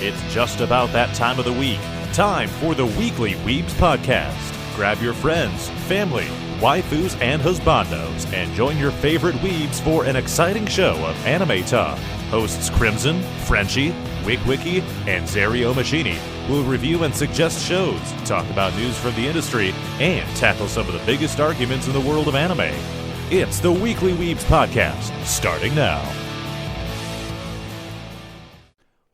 It's just about that time of the week. Time for the Weekly Weebs Podcast. Grab your friends, family, waifus, and husbandos, and join your favorite weebs for an exciting show of anime talk. Hosts Crimson, Frenchie, Wigwiki, and Xerio Machini will review and suggest shows, talk about news from the industry, and tackle some of the biggest arguments in the world of anime. It's the Weekly Weebs Podcast, starting now.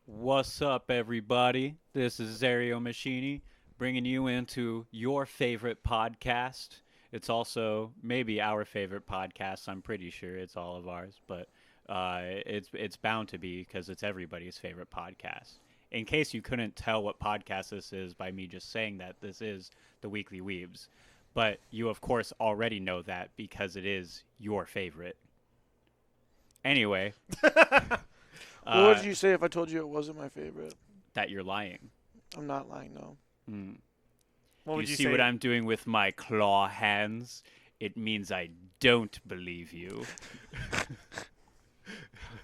What's up, everybody? This is Xerio Machini, bringing you into your favorite podcast. It's also maybe our favorite podcast. I'm pretty sure it's all of ours, but it's bound to be because it's everybody's favorite podcast. In case you couldn't tell what podcast this is by me just saying that, this is the Weekly Weebs. But you, of course, already know that because it is your favorite. Anyway. What would you say if I told you it wasn't my favorite? That you're lying. I'm not lying, no. What would you say? see what I'm doing with my claw hands? It means I don't believe you.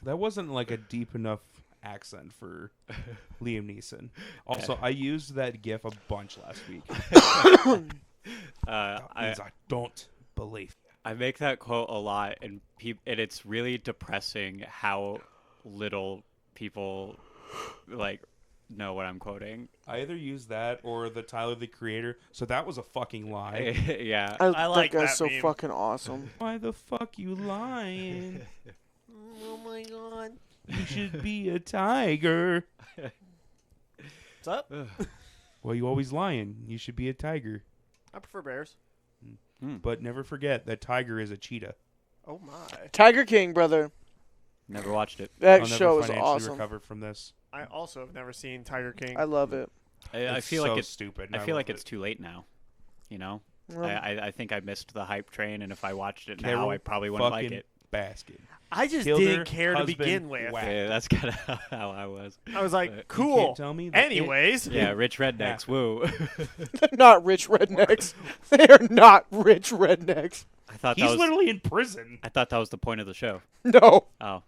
That wasn't like a deep enough accent for Liam Neeson. Also, I used that gif a bunch last week. That means I don't believe. I make that quote a lot, and it's really depressing how little people know what I'm quoting. I either use that or the Tyler the Creator. So that was a fucking lie. Yeah. I like that guy's that so meme. fucking awesome. Why the fuck you lying? Oh my god. You should be a tiger. What's up? Well, you always lying. You should be a tiger. I prefer bears. But never forget that tiger is a cheetah. Oh my. Tiger King, brother. Never watched it. That I'll show never is financially awesome. recover from this. I also have never seen Tiger King. I love it. I It's feel so like it's stupid. I and feel love like it's it. too late now. You know? Well, I think I missed the hype train, and if I watched it now, Carol I probably wouldn't like fucking it. Baskin. I just Killed didn't her care to husband, begin with. whacked. Yeah, that's kind of how I was. I was like, You cool. can't tell me that Anyways. Yeah, rich rednecks, woo. they're not rich rednecks. They are not rich rednecks. I thought He's literally in prison. I thought that was the point of the show. No. Oh.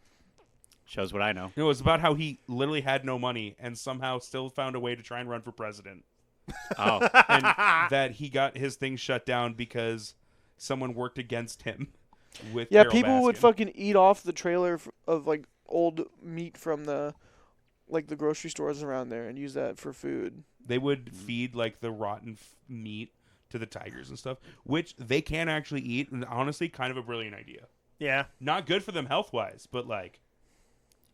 Shows what I know. No, it was about how he literally had no money and somehow still found a way to try and run for president. Oh. And that he got his thing shut down because someone worked against him. With Yeah, Carol people would Baskin. fucking eat off the trailer of like old meat from the grocery stores around there and use that for food. They would feed like the rotten meat to the tigers and stuff, which they can actually eat. And honestly, kind of a brilliant idea. Yeah. Not good for them health wise, but like.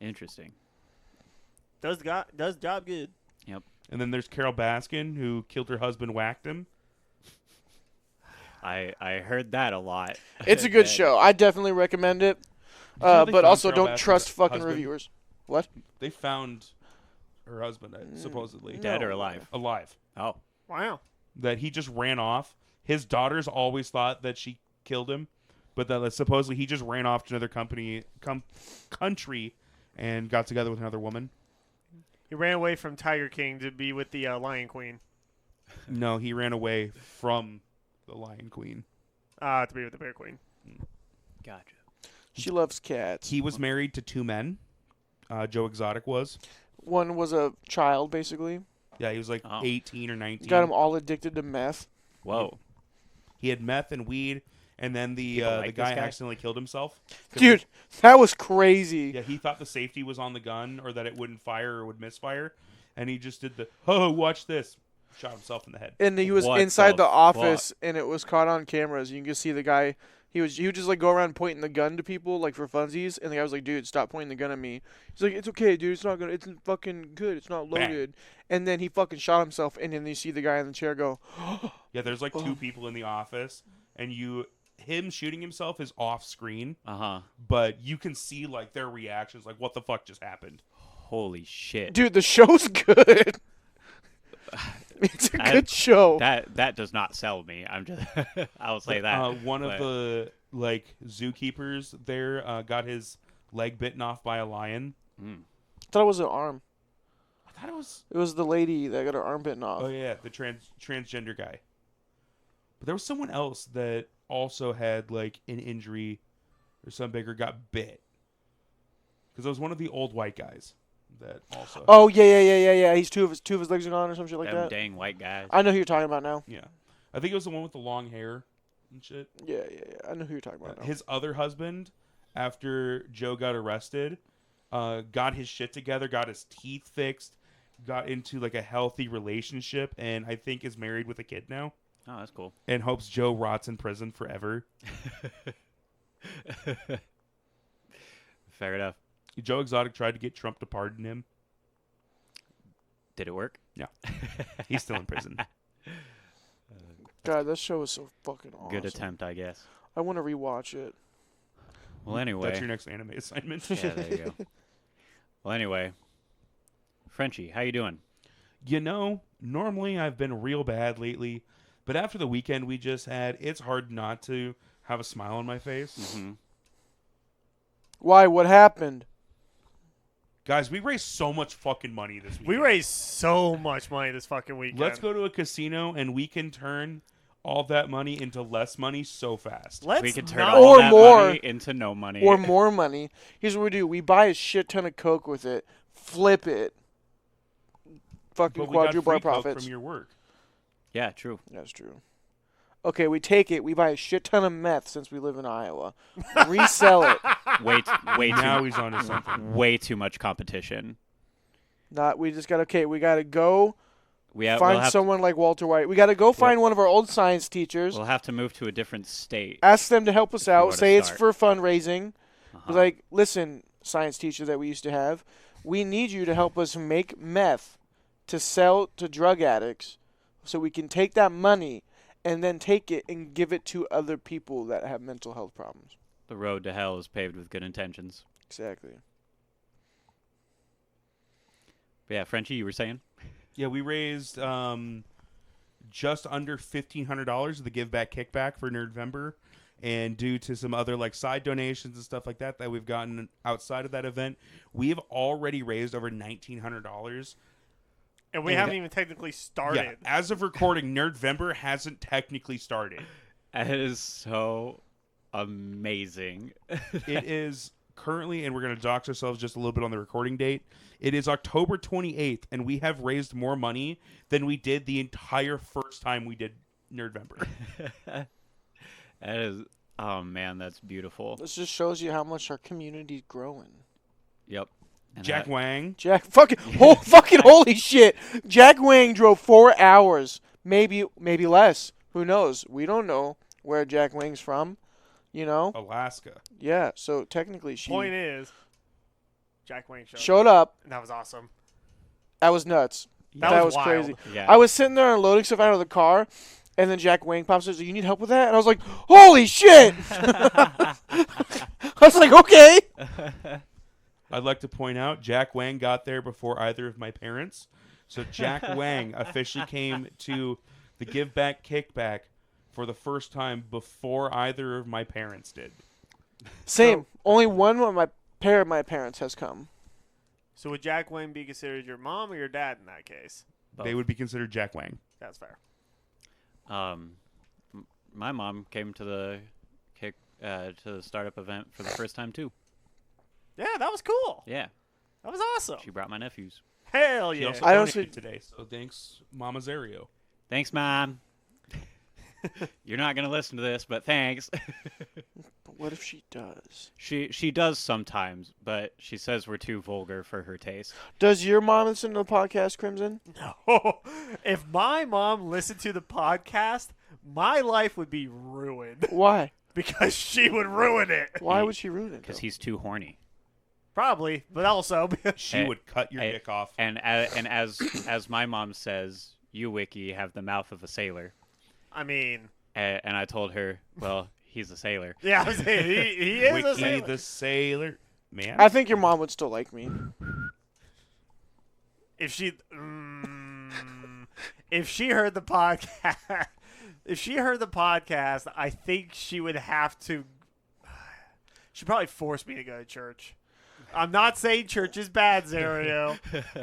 Interesting. Does job good. Yep. And then there's Carol Baskin, who killed her husband, whacked him. I heard that a lot. It's a good show. I definitely recommend it. Did you know they But found also Carol don't Baskin's trust fucking husband? reviewers. What? They found her husband, supposedly. Dead or No. alive? Alive. Oh. Wow. That he just ran off. His daughters always thought that she killed him, but that supposedly he just ran off to another country and got together with another woman. He ran away from Tiger King to be with the Lion Queen. No, he ran away from the Lion Queen. To be with the Bear Queen. Gotcha. She loves cats. He was married to two men. Joe Exotic was. One was a child, basically. Yeah, he was like Oh. 18 or 19. Got him all addicted to meth. Whoa. He had meth and weed, and then the People like guy this guy? accidentally killed himself. Dude, that was crazy. Yeah, he thought the safety was on the gun or that it wouldn't fire or would misfire, and he just did the watch this, shot himself in the head. And he was What inside the the office, and it was caught on cameras. You can just see the guy. He would just like go around pointing the gun to people like for funsies, and the guy was like, "Dude, stop pointing the gun at me." He's like, "It's okay, dude. It's not gonna. It's fucking good. It's not Bang. loaded." And then he fucking shot himself, and then you see the guy in the chair go, Yeah, there's like two people in the office, and him shooting himself is off screen, Uh-huh. but you can see like their reactions, like what the fuck just happened. Holy shit. "Dude, the show's good. It's a good show." That does not sell me. I'm just I'll say that. One of But- the like zookeepers there got his leg bitten off by a lion. I thought it was an arm. I thought it was. It was the lady that got her arm bitten off. Oh yeah, the transgender guy. But there was someone else that also had like an injury or something big or got bit. Because it was one of the old white guys. that also. Oh yeah. He's two of his legs are gone or some shit like Them that. dang white guys. I know who you're talking about now. Yeah. I think it was the one with the long hair and shit. Yeah. I know who you're talking about now. His other husband, after Joe got arrested, got his shit together, got his teeth fixed, got into like a healthy relationship, and I think is married with a kid now. Oh, that's cool. And hopes Joe rots in prison forever. Fair enough. Joe Exotic tried to get Trump to pardon him. Did it work? No. He's still in prison. God, that show was so fucking awesome. Good attempt, I guess. I want to rewatch it. Well, anyway. That's your next anime assignment. Yeah, there you go. Well, anyway. Frenchie, how you doing? You know, normally I've been real bad lately, but after the weekend we just had, it's hard not to have a smile on my face. Mm-hmm. Why? What happened? Guys, we raised so much fucking money this weekend. We raised so much money this fucking weekend. Let's go to a casino and we can turn all that money into less money so fast. Let's We could turn not- all Or that more. money into no money. Or more money. Here's what we do. We buy a shit ton of Coke with it. Flip it. Fucking But we got quadruple our free Coke profits. from your work. Yeah, true. That's true. Okay, we take it. We buy a shit ton of meth since we live in Iowa. Resell it. Now he's on to something. Way too much competition. We just got we got to go We'll find have someone like Walter White. We got to go find one of our old science teachers. We'll have to move to a different state. Ask them to help us we out. wanna Say it's start. for fundraising. Uh-huh. Like, listen, science teacher that we used to have, we need you to help us make meth to sell to drug addicts so we can take that money and then take it and give it to other people that have mental health problems. The road to hell is paved with good intentions. Exactly. But yeah, Frenchie, you were saying? Yeah, we raised just under $1,500 of the Give Back Kickback for Nerdvember. And due to some other like side donations and stuff like that that we've gotten outside of that event, we have already raised over $1,900. And we haven't even technically started. Yeah, as of recording, Nerdvember hasn't technically started. That is so amazing. It is currently, and we're going to dox ourselves just a little bit on the recording date. It is October 28th, and we have raised more money than we did the entire first time we did Nerdvember. That is, oh man, that's beautiful. This just shows you how much our community's growing. Yep. And Jack Wang. Fucking holy shit. Jack Wang drove 4 hours. Maybe less. Who knows? We don't know where Jack Wang's from. You know? Alaska. Yeah, so technically she Point is, Jack Wayne showed up. And that was awesome. That was nuts. That was was wild. crazy. Yeah. I was sitting there unloading stuff out of the car, and then Jack Wang pops up and says, "You need help with that?" And I was like, "Holy shit!" I was like, "Okay." I'd like to point out Jack Wang got there before either of my parents. So Jack Wang officially came to the Give Back Kickback for the first time before either of my parents did. Same. Only one of my parents has come. So would Jack Wayne be considered your mom or your dad in that case? Both. They would be considered Jack Wang. That's fair. My mom came to the to the startup event for the first time too. Yeah, that was cool. Yeah, That was awesome. she brought my nephews. Hell She yeah. also I donated honestly- today, so thanks, Mama Xerio. Thanks, Mom. You're not gonna listen to this, but thanks. But what if she does? She does sometimes, but she says we're too vulgar for her taste. Does your mom listen to the podcast, Crimson? No. If my mom listened to the podcast, my life would be ruined Why? because she would ruin it. Why would she ruin it? Because though? he's too horny. Probably, but also She would cut your eh, dick off. And as my mom says, you Wiki have the mouth of a sailor. I mean, And I told her, well, he's a sailor. yeah, I was saying, he is a Wiki sailor. the Sailor. Man. I think your mom would still like me. If she if she heard the podcast, I think she would have to. She'd probably force me to go to church. I'm not saying church is bad, Xerio.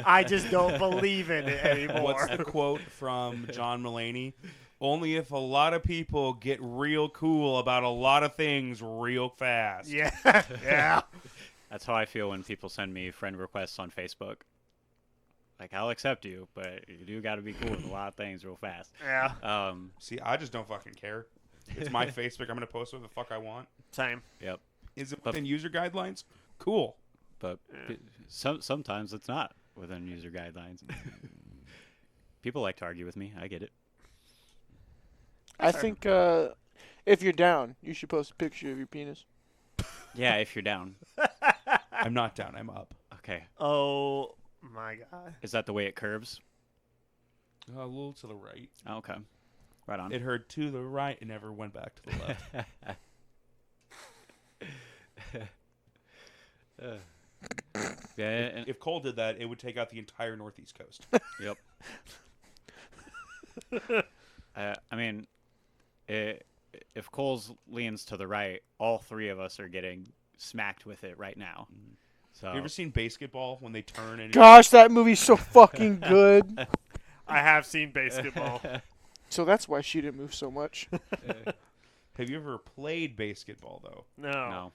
I just don't believe in it anymore. What's the quote from John Mulaney? Only if a lot of people get real cool about a lot of things real fast. Yeah, yeah. That's how I feel when people send me friend requests on Facebook. Like, I'll accept you, but you do got to be cool with a lot of things real fast. Yeah. See, I just don't fucking care. It's my Facebook. I'm gonna post what the fuck I want. Same. Yep. Is it within user guidelines? Cool. But sometimes it's not within user guidelines. People like to argue with me. I get it. I think if you're down, you should post a picture of your penis. Yeah, if you're down. I'm not down. I'm up. Okay. Oh my god. Is that the way it curves? A little to the right. Oh, okay. Right on. It heard to the right and never went back to the left. Yeah. And, If Cole did that, it would take out the entire Northeast coast. yep. I mean, if Cole's leans to the right, all three of us are getting smacked with it right now. So You ever seen Basketball when they turn and Gosh, that movie's so fucking good. I have seen basketball. So that's why she didn't move so much. Have you ever played basketball though? no.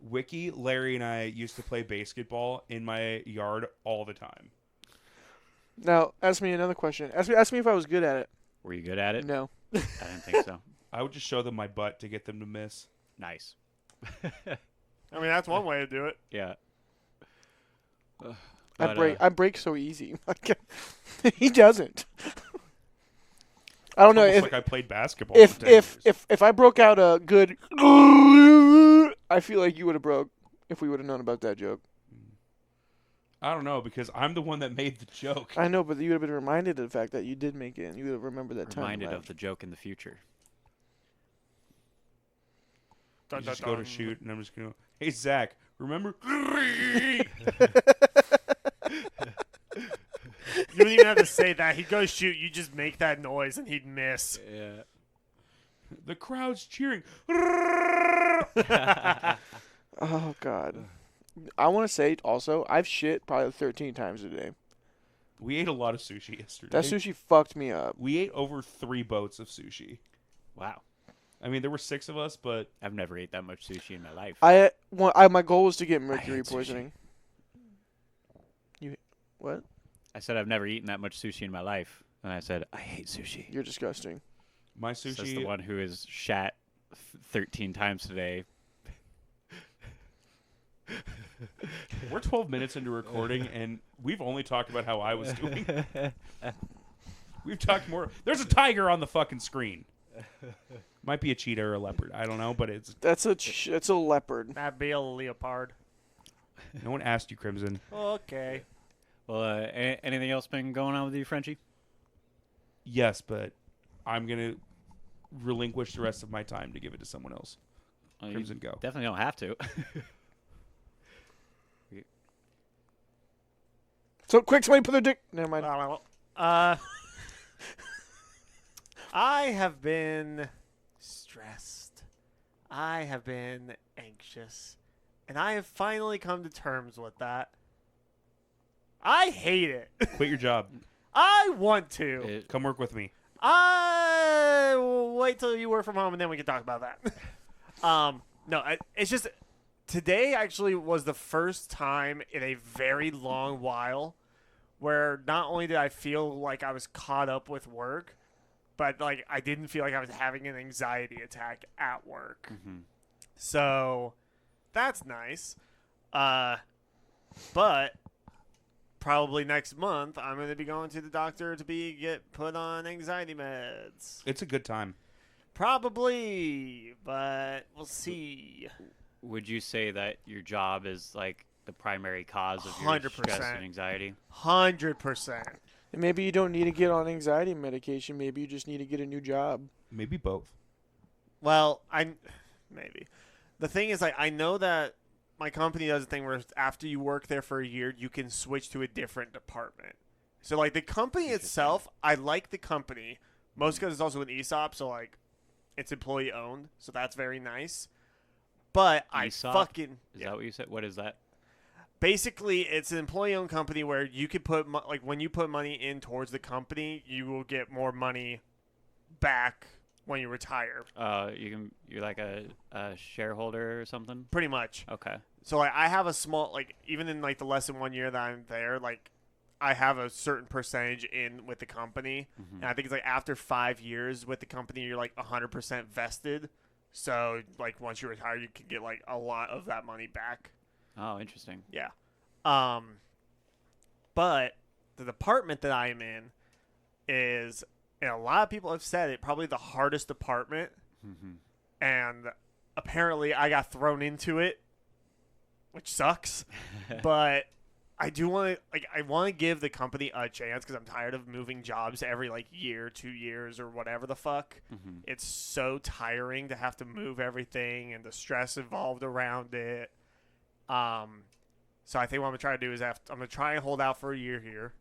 Wiki, Larry, and I used to play basketball in my yard all the time. Now, ask me another question. Ask me if I was good at it. Were you good at it? No. I didn't think so. I would just show them my butt to get them to miss. Nice. I mean, that's one way to do it. Yeah. I break so easy. He doesn't. I don't know Almost if like I played basketball. for 10 years. if I broke out a good, I feel like you would have broke if we would have known about that joke. I don't know because I'm the one that made the joke. I know, but you would have been reminded of the fact that you did make it, and you would have remembered that time. Reminded of the joke in the future. You just go to shoot, and I'm just going to, hey, Zach, remember? You don't even have to say that. He'd go shoot. You just make that noise, and he'd miss. Yeah. The crowd's cheering. Oh God. I want to say also, I've shit probably 13 times a day. We ate a lot of sushi yesterday. That sushi fucked me up. We ate over 3 boats of sushi. Wow. I mean, there were 6 of us, but I've never ate that much sushi in my life. My goal was to get mercury hate sushi. poisoning. What? I said I've never eaten that much sushi in my life. And I said, I hate sushi. You're disgusting. my Says the sushi, one who is shat 13 times today. we're 12 minutes into recording, and we've only talked about how I was doing. We've talked more. There's a tiger on the fucking screen. Might be a cheetah or a leopard. I don't know, but it's. That's a leopard. That'd be a leopard. No one asked you, Crimson. Okay. Well, anything else been going on with you, Frenchie? Yes, but I'm going to relinquish the rest of my time to give it to someone else. Well, Crimson, you go. Definitely don't have to. So quick, somebody put their dick. Never mind. I have been stressed. I have been anxious. And I have finally come to terms with that. I hate it. Quit your job. I want to. Come work with me. I will wait till you work from home and then we can talk about that. No, it's just today actually was the first time in a very long while where not only did I feel like I was caught up with work, but like I didn't feel like I was having an anxiety attack at work. Mm-hmm. So that's nice. But probably next month I'm going to be going to the doctor to get put on anxiety meds. It's a good time. Probably, but we'll see. Would you say that your job is like the primary cause of your 100%. stress and anxiety? 100%. And maybe you don't need to get on anxiety medication. Maybe you just need to get a new job. Maybe both. Well, maybe. The thing is, like, I know that my company does a thing where after you work there for a year, you can switch to a different department. So, like, the company itself, I like the company. Most because it's also an ESOP, so, like, it's employee owned. So that's very nice. But ESOP? I fucking... Is that what you said? What is that? Basically, it's an employee-owned company where you could put when you put money in towards the company, you will get more money back when you retire. You're like a shareholder or something? Pretty much. Okay. So like I have a small like even in like the less than 1 year that I'm there, like I have a certain percentage in with the company, and I think it's like after 5 years with the company, you're like 100% vested. So like once you retire, you can get like a lot of that money back. Oh, interesting. Yeah. But the department that I am in is, and a lot of people have said it, probably the hardest department. And apparently I got thrown into it, which sucks. But I do want to, like, I want to give the company a chance because I'm tired of moving jobs every, like, year, 2 years, or whatever the fuck. It's so tiring to have to move everything and the stress involved around it. So I think what I'm going to try to do is I'm going to try and hold out for a year here.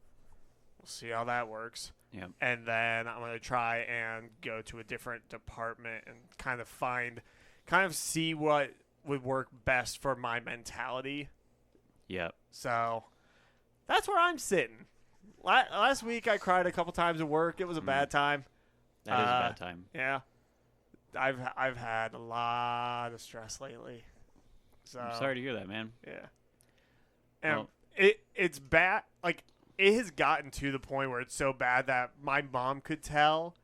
We'll see how that works. Yep. And then I'm going to try and go to a different department and kind of see what would work best for my mentality. Yep. So that's where I'm sitting. Last week I cried a couple times at work. It was a bad time. That is a bad time. Yeah. I've had a lot of stress lately. So I'm sorry to hear that, man. yeah. And Well- it's bad. Like, it has gotten to the point where it's so bad that my mom could tell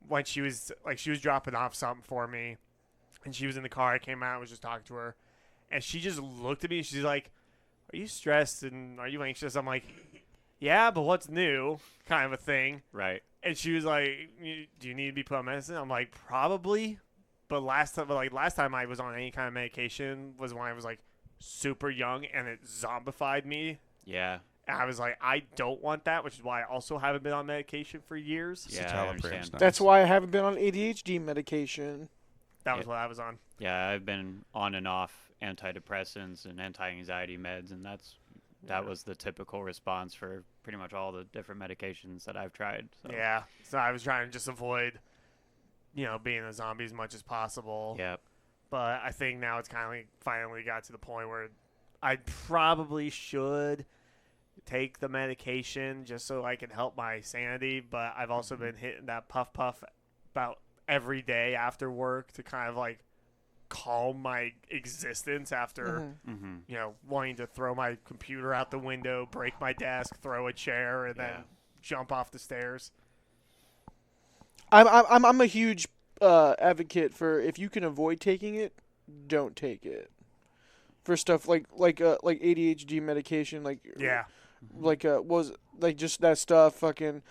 when she was dropping off something for me, and she was in the car. I came out and was just talking to her, and she just looked at me and she's like, "Are you stressed and are you anxious?" I'm like, "Yeah, but what's new?" kind of a thing. Right. And she was like, "Do you need to be put on medicine?" I'm like, "Probably." But last time I was on any kind of medication was when I was like super young and it zombified me. Yeah. And I was like, I don't want that, which is why I also haven't been on medication for years. Yeah, I Citalopram's understand. nice. That's why I haven't been on ADHD medication. That was what I was on. Yeah, I've been on and off antidepressants and anti-anxiety meds, and that was the typical response for pretty much all the different medications that I've tried. So. Yeah. So I was trying to just avoid, being a zombie as much as possible. Yep. But I think now it's kind of like finally got to the point where I probably should take the medication just so I can help my sanity. But I've also been hitting that puff about every day after work to kind of like calm my existence after, wanting to throw my computer out the window, break my desk, throw a chair, and then jump off the stairs. I'm a huge advocate for if you can avoid taking it, don't take it. For stuff like ADHD medication, just that stuff. Fucking,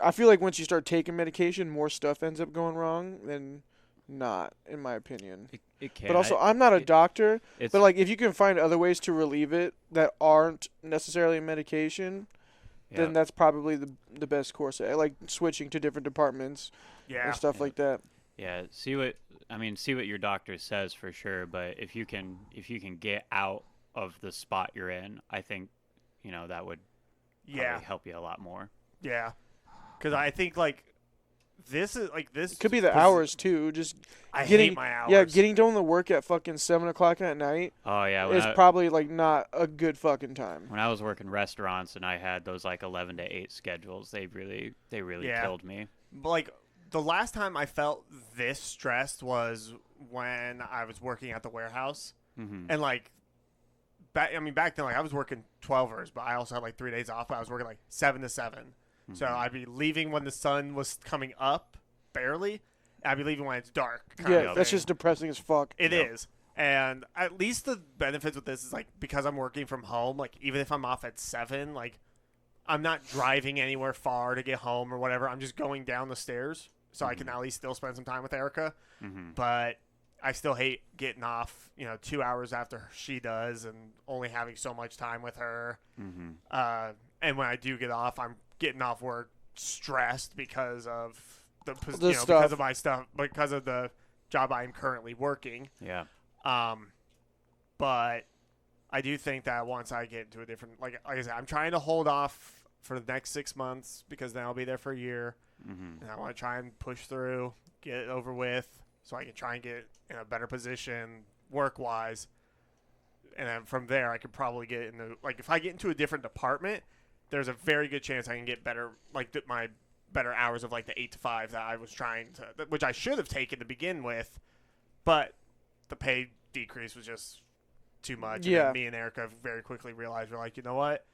I feel like once you start taking medication, more stuff ends up going wrong than not, in my opinion. It can. But also, I'm not a doctor. It's, But like, if you can find other ways to relieve it that aren't necessarily medication, then that's probably the best course. I like switching to different departments and stuff like that. Yeah, see what your doctor says for sure. But if you can get out of the spot you're in, I think, that would probably help you a lot more. Yeah, because I think this Could be the hours too. Just I getting hate my hours. Yeah, getting done to work at fucking 7:00 at night Oh yeah, is probably like not a good fucking time. when I was working restaurants and I had those like 11 to 8 schedules, they really killed me. But the last time I felt this stressed was when I was working at the warehouse, and back then I was working 12 hours, but I also had 3 days off. But I was working 7 to 7, so I'd be leaving when the sun was coming up, barely. And I'd be leaving when it's dark. Yeah, that's just depressing as fuck. It is. And at least the benefits with this is because I'm working from home, even if I'm off at 7, I'm not driving anywhere far to get home or whatever. I'm just going down the stairs, so I can at least still spend some time with Erica. But I still hate getting off, 2 hours after she does and only having so much time with her. And when I do get off, I'm getting off work stressed because of because of my stuff, because of the job I'm currently working. Yeah. But I do think that once I get into a different, like I said, I'm trying to hold off for the next 6 months because then I'll be there for a year. And I want to try and push through, get it over with, so I can try and get in a better position work-wise. And then from there, I could probably get into, if I get into a different department, there's a very good chance I can get better, my better hours of, the 8 to 5 that I was trying to, which I should have taken to begin with, but the pay decrease was just too much. Yeah. And then me and Erica very quickly realized, we're like, you know what?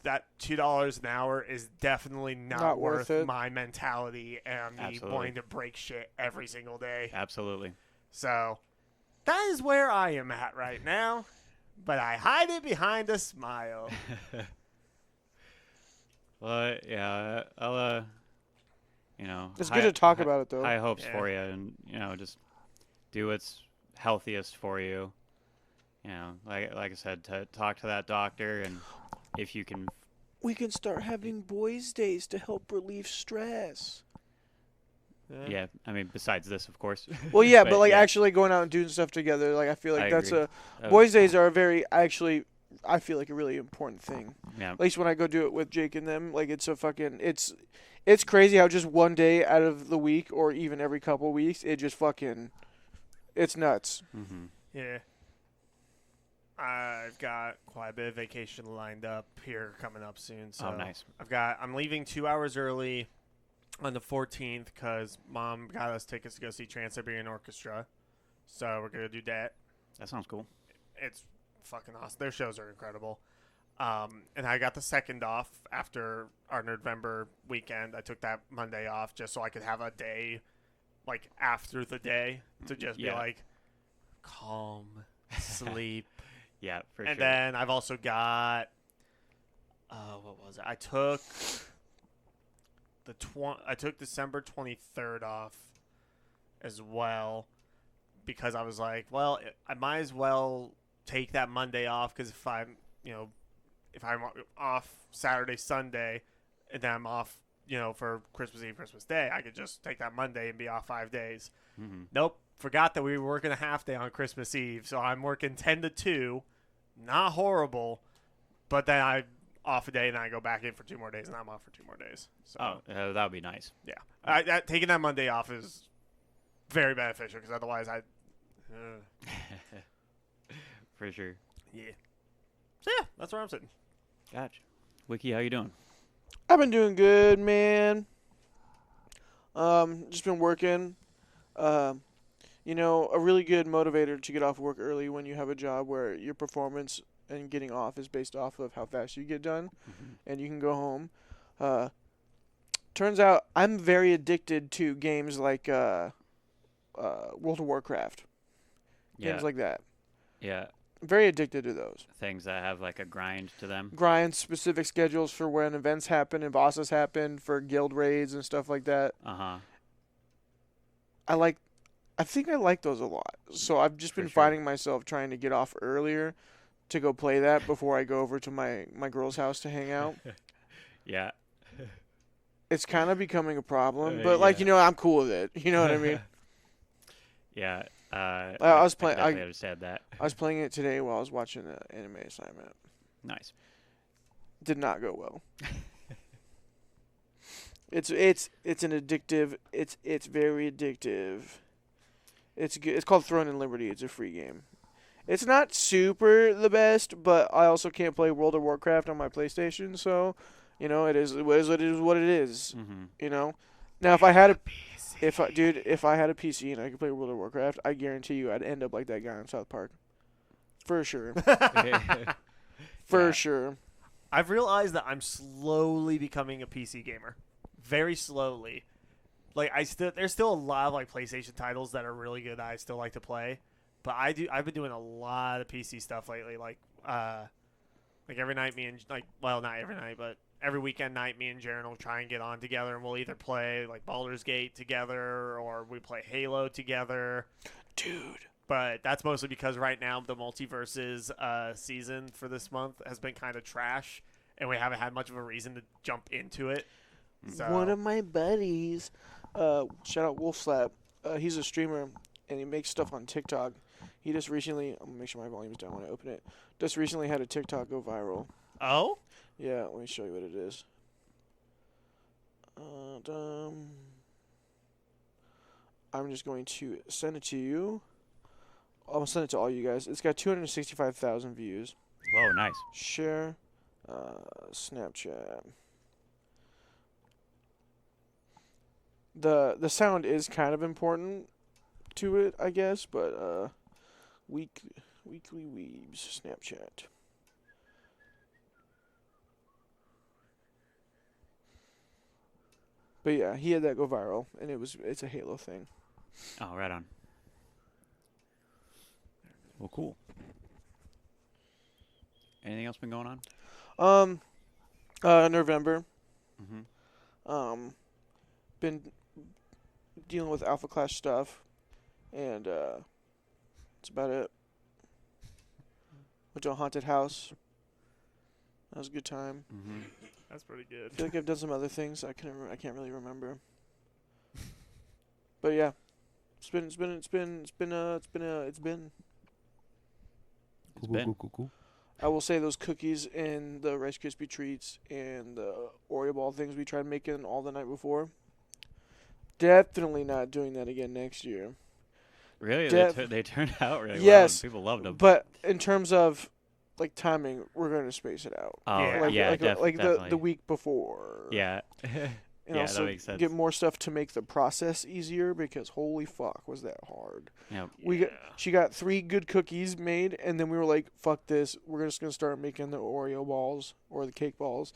That $2 an hour is definitely not worth worth it. my mentality and me Absolutely. wanting to break shit every single day. Absolutely. So that is where I am at right now. But I hide it behind a smile. Well, yeah, I'll, It's good to talk about it, though. High hopes Yeah. for you, and just do what's healthiest for you. Like I said, to talk to that doctor, and if you can, We can start having boys' days to help relieve stress. yeah. I mean, besides this, of course. Well, yeah, but like yeah, actually going out and doing stuff together, like I feel like I that's agree. boys' days are a very actually I feel like a really important thing. Yeah. At least when I go do it with Jake and them, like it's a fucking it's crazy how just one day out of the week or even every couple weeks it just fucking it's nuts. Mm-hmm. Yeah. I've got quite a bit of vacation lined up here coming up soon. So Oh, nice. I'm leaving 2 hours early on the 14th because Mom got us tickets to go see Trans-Siberian Orchestra. So we're going to do that. That sounds cool. It's fucking awesome. Their shows are incredible. And I got the second off after our November weekend. I took that Monday off just so I could have a day, like, after the day to just be Yeah. like, calm, sleep. Yeah, for And sure. then I've also got, what was it? I took December 23rd off as well because I was like, well, I might as well take that Monday off because if I'm off Saturday, Sunday, and then I'm off, for Christmas Eve, Christmas Day, I could just take that Monday and be off 5 days. Mm-hmm. Nope. Forgot that we were working a half day on Christmas Eve, so I'm working 10 to 2. Not horrible, but then I off a day and I go back in for 2 more days, and I'm off for 2 more days. So that would be nice. yeah, taking that Monday off is very beneficial because otherwise For sure. yeah. So yeah, that's where I'm sitting. Gotcha. Wiki, how you doing? I've been doing good, man. Just been working. A really good motivator to get off work early when you have a job where your performance and getting off is based off of how fast you get done, Mm-hmm. and you can go home. Turns out I'm very addicted to games like World of Warcraft, Yeah. games like that. Yeah. Very addicted to those. Things that have like a grind to them. Grind specific schedules for when events happen and bosses happen, for guild raids and stuff like that. Uh-huh. I think I like those a lot. So I've just For been sure. finding myself trying to get off earlier to go play that before I go over to my girl's house to hang out. Yeah. It's kind of becoming a problem, Yeah. but I'm cool with it. You know what I mean? Yeah. I was playing- definitely understand that. I was playing it today while I was watching an anime assignment. Nice. Did not go well. It's an addictive. It's very addictive. It's good. It's called Throne and Liberty. It's a free game. It's not super the best, but I also can't play World of Warcraft on my PlayStation, so it is what it is. Mm-hmm. Now if I had a if I had a PC and I could play World of Warcraft, I guarantee you I'd end up like that guy in South Park. For sure. For Yeah. sure. I've realized that I'm slowly becoming a PC gamer. Very slowly. Like there's still a lot of like PlayStation titles that are really good that I still like to play. But I've been doing a lot of PC stuff lately. Like every night not every night, but every weekend night me and Jaren will try and get on together and we'll either play like Baldur's Gate together or we play Halo together. Dude. But that's mostly because right now the Multiverses season for this month has been kind of trash, and we haven't had much of a reason to jump into it. So One of my buddies, shout out Wolf Slap, he's a streamer, and he makes stuff on TikTok. He just recently, I'm going to make sure my volume's down when I open it, just recently had a TikTok go viral. oh, Yeah, let me show you what it is. I'm just going to send it to you. I'll send it to all you guys. It's got 265,000 views. Whoa, nice. Share, Snapchat. The sound is kind of important to it, I guess, but Weekly Weebs Snapchat. But yeah, he had that go viral, and it's a Halo thing. Oh, right on. Well, cool. Anything else been going on? November. Mm-hmm. Been dealing with Alpha Clash stuff, and that's about it. Went to a haunted house. That was a good time. Mm-hmm. That's pretty good. I feel like I've done some other things. I can't really remember. But yeah, it's been. Cool. I will say those cookies and the Rice Krispie treats and the Oreo ball things we tried making all the night before. Definitely not doing that again next year. Really? They turned out really Yes, well. People loved them. But in terms of like timing, we're going to space it out. Oh, Yeah. Like definitely. the week before. Yeah. And Yeah, also that makes sense. get more stuff to make the process easier because holy fuck was that hard. Yep. She got 3 good cookies made, and then we were like, fuck this, we're just gonna start making the Oreo balls or the cake balls.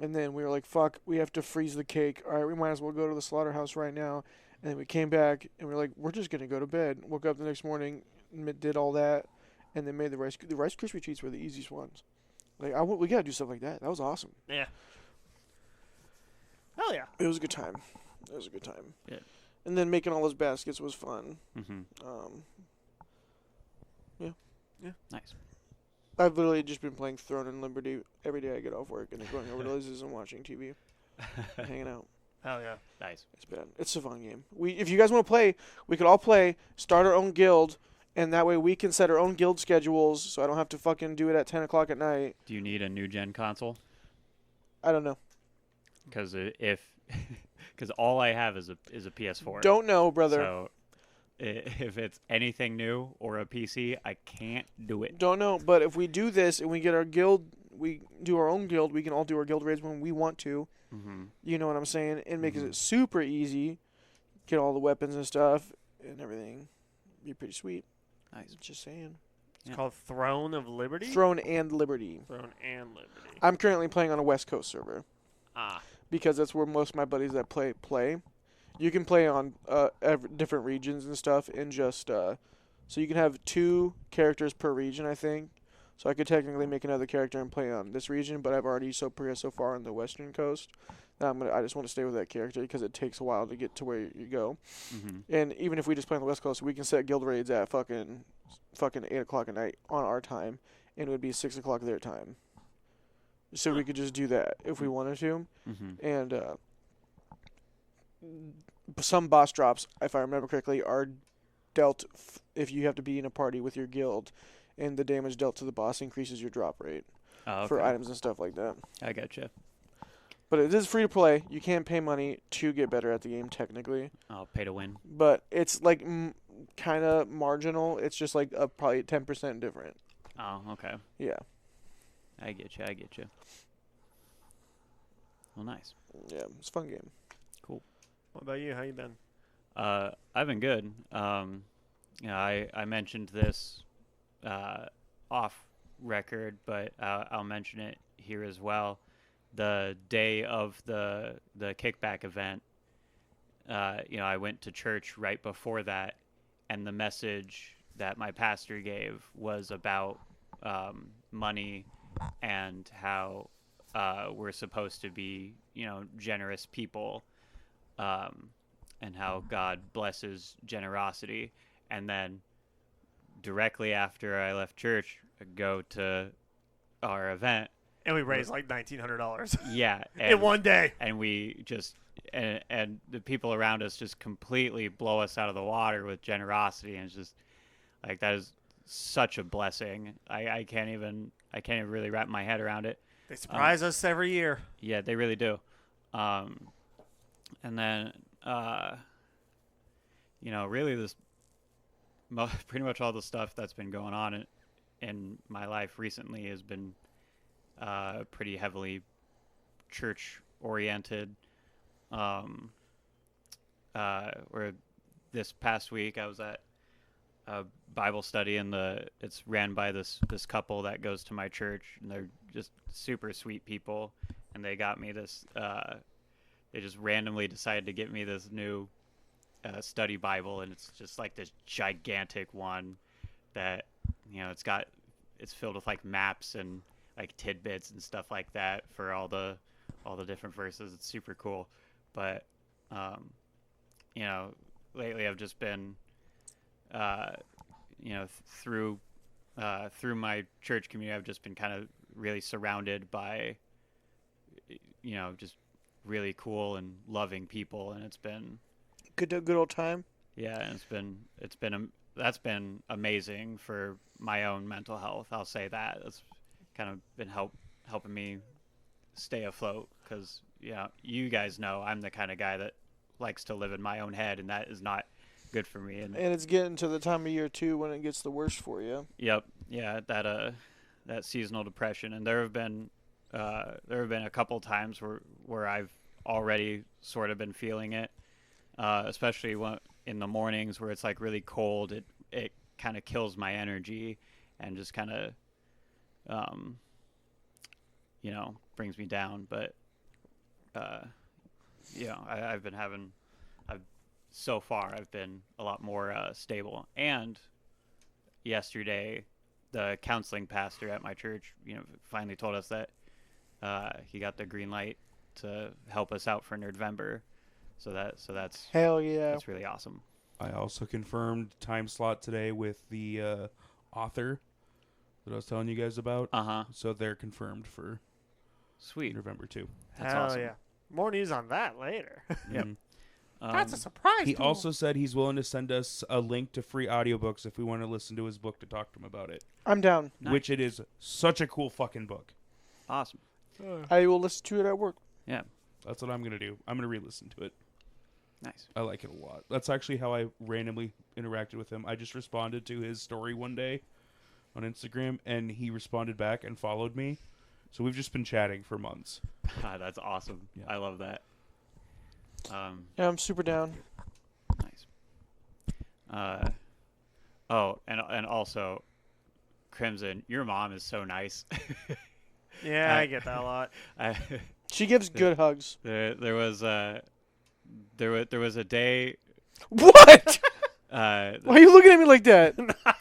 And then we were like, fuck, we have to freeze the cake. All right, we might as well go to the slaughterhouse right now. And then we came back and we were like, we're just gonna go to bed. Woke up the next morning, did all that, and then made the Rice Krispie treats were the easiest ones. Like we gotta do stuff like that. That was awesome. Yeah. Hell yeah. It was a good time. Yeah. And then making all those baskets was fun. Mm-hmm. Nice. I've literally just been playing Throne and Liberty every day I get off work and then going over to Liz's and watching TV, and hanging out. Hell yeah. Nice. It's bad. It's a fun game. If you guys want to play, we could all play, start our own guild, and that way we can set our own guild schedules so I don't have to fucking do it at 10 o'clock at night. Do you need a new gen console? I don't know. Because all I have is a PS4. Don't know, brother. So if it's anything new or a PC, I can't do it. Don't know, but if we do this and we get our guild, we do our own guild, we can all do our guild raids when we want to. Mm-hmm. You know what I'm saying? It makes Mhm. it super easy. Get all the weapons and stuff and everything. Be pretty sweet. Nice. Just saying. It's called Throne of Liberty? Throne and Liberty. Throne and Liberty. I'm currently playing on a West Coast server Ah. because that's where most of my buddies that play. You can play on different regions and stuff, and just so you can have 2 characters per region, I think. So I could technically make another character and play on this region, but I've already progressed so far on the Western Coast that I just want to stay with that character because it takes a while to get to where you go. Mm-hmm. And even if we just play on the West Coast, we can set guild raids at fucking 8 o'clock at night on our time, and it would be 6 o'clock their time. So we could just do that if we wanted to. Mm-hmm. And some boss drops, if I remember correctly, are dealt if you have to be in a party with your guild, and the damage dealt to the boss increases your drop rate for items and stuff like that. I gotcha. But it is free to play. You can pay money to get better at the game, technically. I'll pay to win. But it's like kind of marginal. It's just like probably 10% different. Oh, okay. Yeah. I get you. Well, nice. Yeah, it's a fun game. Cool. What about you? How you been? I've been good. I mentioned this off record, but I'll mention it here as well. The day of the kickback event, I went to church right before that, and the message that my pastor gave was about money and how we're supposed to be, generous people, and how God blesses generosity. And then directly after I left church, I go to our event. And we raised like $1,900. Yeah. In one day. And we just, and the people around us just completely blow us out of the water with generosity. And it's just like, that is such a blessing. I can't even really wrap my head around it. They surprise us every year. Yeah, they really do. And then, really this, pretty much all the stuff that's been going on in my life recently has been pretty heavily church oriented. Where this past week I was at a Bible study, and it's ran by this couple that goes to my church, and they're just super sweet people, and they got me this. They just randomly decided to get me this new study Bible, and it's just like this gigantic one that it's filled with like maps and like tidbits and stuff like that for all the different verses. It's super cool, but lately I've just been through my church community, I've just been kind of really surrounded by just really cool and loving people, and it's been Good old time. yeah, and that's been amazing for my own mental health. I'll say that it's kind of been helping me stay afloat, because you guys know I'm the kind of guy that likes to live in my own head, and that is not good for me. And it's getting to the time of year too when it gets the worst for you. Yep, yeah, that seasonal depression, and there have been a couple times where I've already sort of been feeling it, especially in the mornings where it's like really cold. It kind of kills my energy and just kind of brings me down. But so far I've been a lot more stable. And yesterday, the counseling pastor at my church, finally told us that he got the green light to help us out for Nerdvember. So that's Hell yeah. that's really awesome. I also confirmed time slot today with the author that I was telling you guys about. So they're confirmed for Sweet. November 2. That's Hell awesome. yeah. More news on that later. Yep. That's a surprise. He to also said he's willing to send us a link to free audiobooks if we want to listen to his book to talk to him about it. I'm down. Nice. Which it is such a cool fucking book. Awesome. I will listen to it at work. Yeah. That's what I'm going to do. I'm going to re-listen to it. Nice. I like it a lot. That's actually how I randomly interacted with him. I just responded to his story one day on Instagram, and he responded back and followed me. So we've just been chatting for months. That's awesome. Yeah. I love that. Yeah, I'm super down. Nice. And also, Crimson, your mom is so nice. Yeah, I get that a lot. She gives good hugs. There was a day. What? Why are you looking at me like that?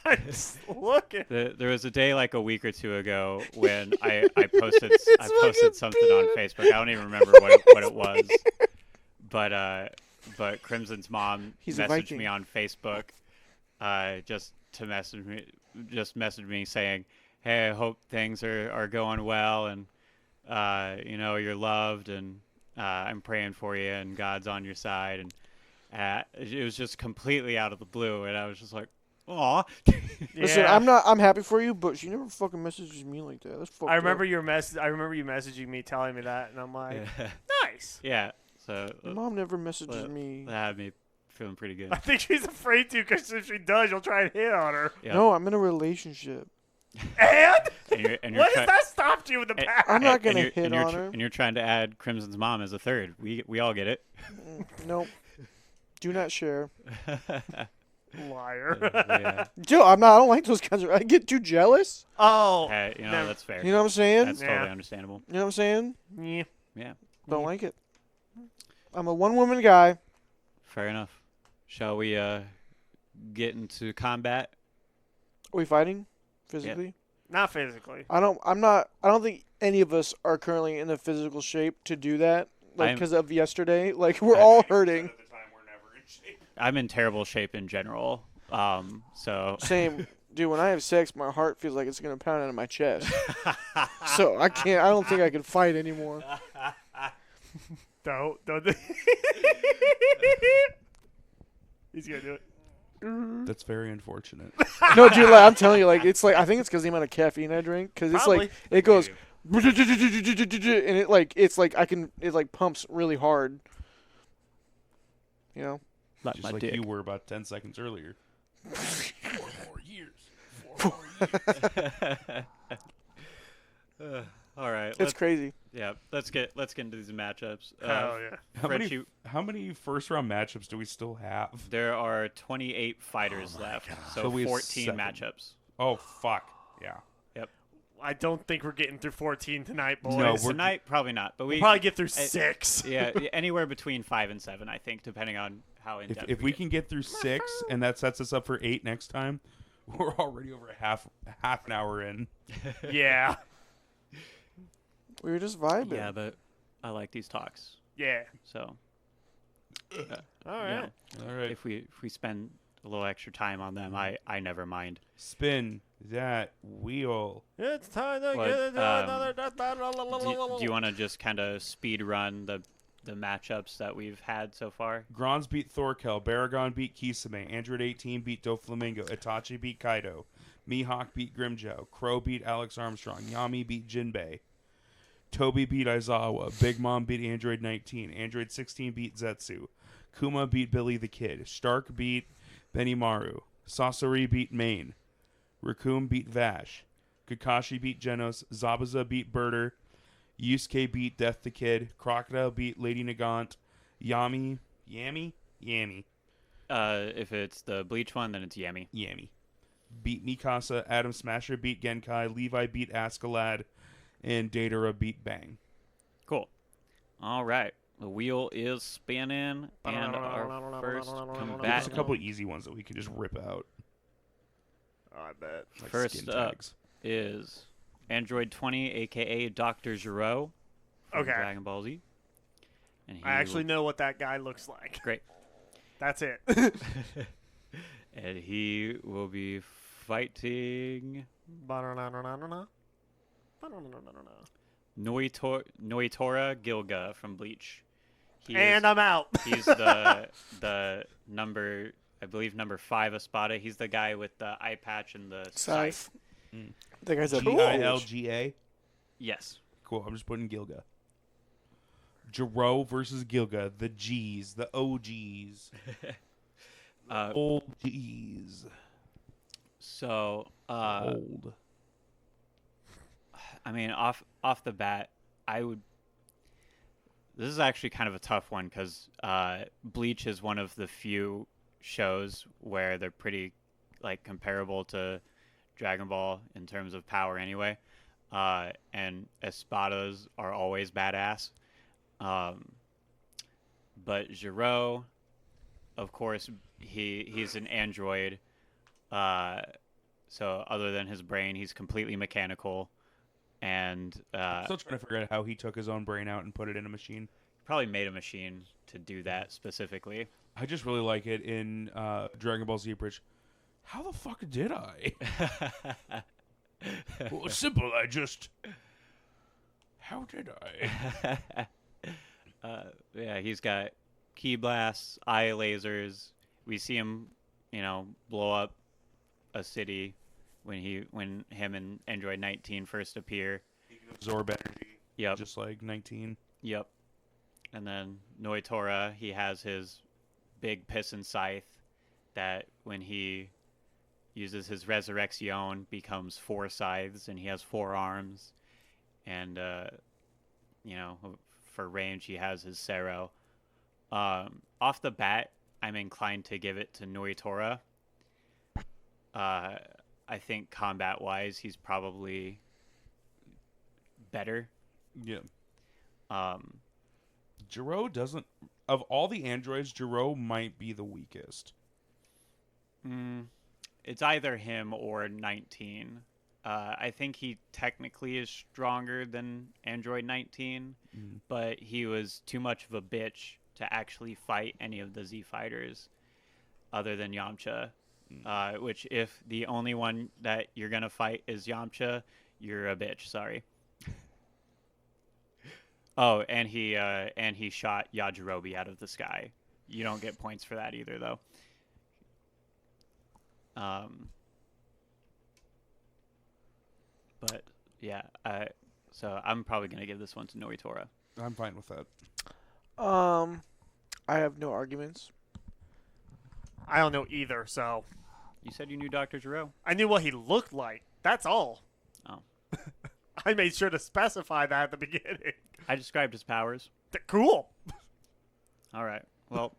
I'm just looking. There was a day like a week or two ago when I posted something on Facebook. I don't even remember what it was, but Crimson's mom messaged me on Facebook, just messaged me saying, "Hey, I hope things are going well, and you're loved, and I'm praying for you, and God's on your side." And it was just completely out of the blue, and I was just like, "Aw." Listen, I'm happy for you, but she never fucking messages me like that. That's fucked I remember up. your message. I remember you messaging me, telling me that, and I'm like, nice. Yeah. So Your mom never messages me. that had me feeling pretty good. I think she's afraid to, because if she does, you'll try and hit on her. Yeah. No, I'm in a relationship. And And what has that stopped you in the past? I'm not and gonna you're- hit and you're on tr- her. And you're trying to add Crimson's mom as a third. We all get it. Nope. Do not share. Liar. Yeah. Joe, I'm not. I don't like those kinds of. I get too jealous. Oh. Hey, Never- that's fair. You know what I'm saying? That's Yeah. totally understandable. You know what I'm saying? Yeah. Yeah. Don't like it. I'm a one-woman guy. Fair enough. Shall we get into combat? Are we fighting physically? Not physically. I don't think any of us are currently in the physical shape to do that. Like I'm- because of yesterday. Like we're all hurting. I'm in terrible shape in general. So Same. Dude, when I have sex, my heart feels like it's gonna pound out of my chest. So I can't. I don't think I can fight anymore. Don't. He's gonna do it. That's very unfortunate. No, dude, like, I'm telling you, like it's like I think it's because the amount of caffeine I drink. Because it's like it goes, and it like pumps really hard. You know. like Just my like dick. you were about 10 seconds earlier. 4 more years. All right. It's crazy. Yeah. Let's get into these matchups. Hell yeah. How many first round matchups do we still have? There are 28 fighters left, so we have 14 7. matchups. Oh fuck. Yeah. Yep. I don't think we're getting through 14 tonight, boys. No, Tonight, probably not. But we'll probably get through 6. Yeah, anywhere between 5 and 7, I think, depending on how in depth. If we can get through 6 and that sets us up for 8 next time, we're already over half an hour in. Yeah. We were just vibing. Yeah, but I like these talks. Yeah. So. All yeah, right. All right. if we spend a little extra time on them, I never mind. Spin that wheel. It's time to What, get into another death Do you want to just kind of speed run the matchups that we've had so far? Grons beat Thorkel. Baragon beat Kisame. Android 18 beat Doflamingo. Itachi beat Kaido. Mihawk beat Grimjow. Crow beat Alex Armstrong. Yami beat Jinbei. Toby beat Aizawa. Big Mom beat Android 19. Android 16 beat Zetsu. Kuma beat Billy the Kid. Stark beat Benimaru. Sasori beat Main. Raccoon beat Vash. Kakashi beat Genos. Zabuza beat Birder. Yusuke beat Death the Kid. Crocodile beat Lady Nagant. Yami. If it's the Bleach one, then it's Yami. Beat Mikasa. Adam Smasher beat Genkai. Levi beat Askeladd. And Datara beat Bang. Cool. All right. The wheel is spinning, and our first There's a combatant. couple of easy ones that we could just rip out. Oh, I bet. Like First skin up tags. is Android 20, a.k.a. Dr. Gero from Okay. Dragon Ball Z. And he I actually know what that guy looks like. Great. That's it. And he will be fighting Noitora Gilga from Bleach. And I'm out. He's the number, I believe, number 5 Espada. He's the guy with the eye patch and the Scythe. Mm. That guy's a Gilga. Yes. Cool. I'm just putting Gilga. Jiro versus Gilga. The G's. The OGs. Old G's. So, Old. I mean, off the bat, I would. This is actually kind of a tough one because Bleach is one of the few shows where they're pretty like comparable to Dragon Ball in terms of power, anyway. And Espadas are always badass. But Gero, of course, he's an android. So other than his brain, he's completely mechanical. And Still trying to figure out how he took his own brain out and put it in a machine. probably made a machine to do that specifically. I just really like it in Dragon Ball Z Bridge. How the fuck did I? Well, it's simple. How did I? Yeah, he's got key blasts, eye lasers. We see him, blow up a city when him and Android 19 first appear. Absorb energy. Yep. Just like 19. Yep. And then Noitora, he has his big piston scythe that when he uses his resurrection becomes 4 scythes, and he has 4 arms. And for range he has his Xerio. Off the bat, I'm inclined to give it to Noitora. I think combat wise he's probably better. Yeah. Jiro doesn't. Of all the androids, Jiro might be the weakest. It's either him or 19. I think he technically is stronger than Android 19, but he was too much of a bitch to actually fight any of the Z fighters other than Yamcha. Which, if the only one that you're going to fight is Yamcha, you're a bitch. Sorry. Oh, and he shot Yajirobe out of the sky. You don't get points for that either, though. But yeah, so I'm probably gonna give this one to Noitora. I'm fine with that. I have no arguments. I don't know either, so You said you knew Dr. Gero? I knew what he looked like. That's all. Oh. I made sure to specify that at the beginning. I described his powers. Cool. All right. Well,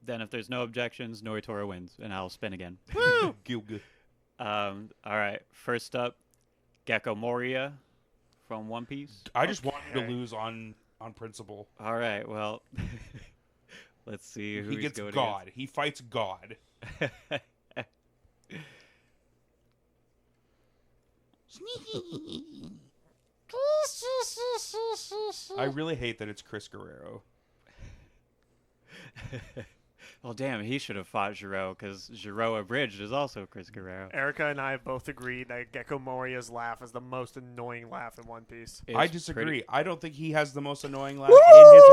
then if there's no objections, Noritora wins, and I'll spin again. Woo! Good. All right. First up, Gecko Moria from One Piece. I just want him to Okay. lose on principle. All right. Well, let's see who He he's gets going God. He fights God. against. I really hate that it's Chris Guerrero. Well, damn, he should have fought Giro because Giro Abridged is also Chris Guerrero. Erica and I have both agreed that Gecko Moria's laugh is the most annoying laugh in One Piece. I It's disagree. pretty- I don't think he has the most annoying laugh in his.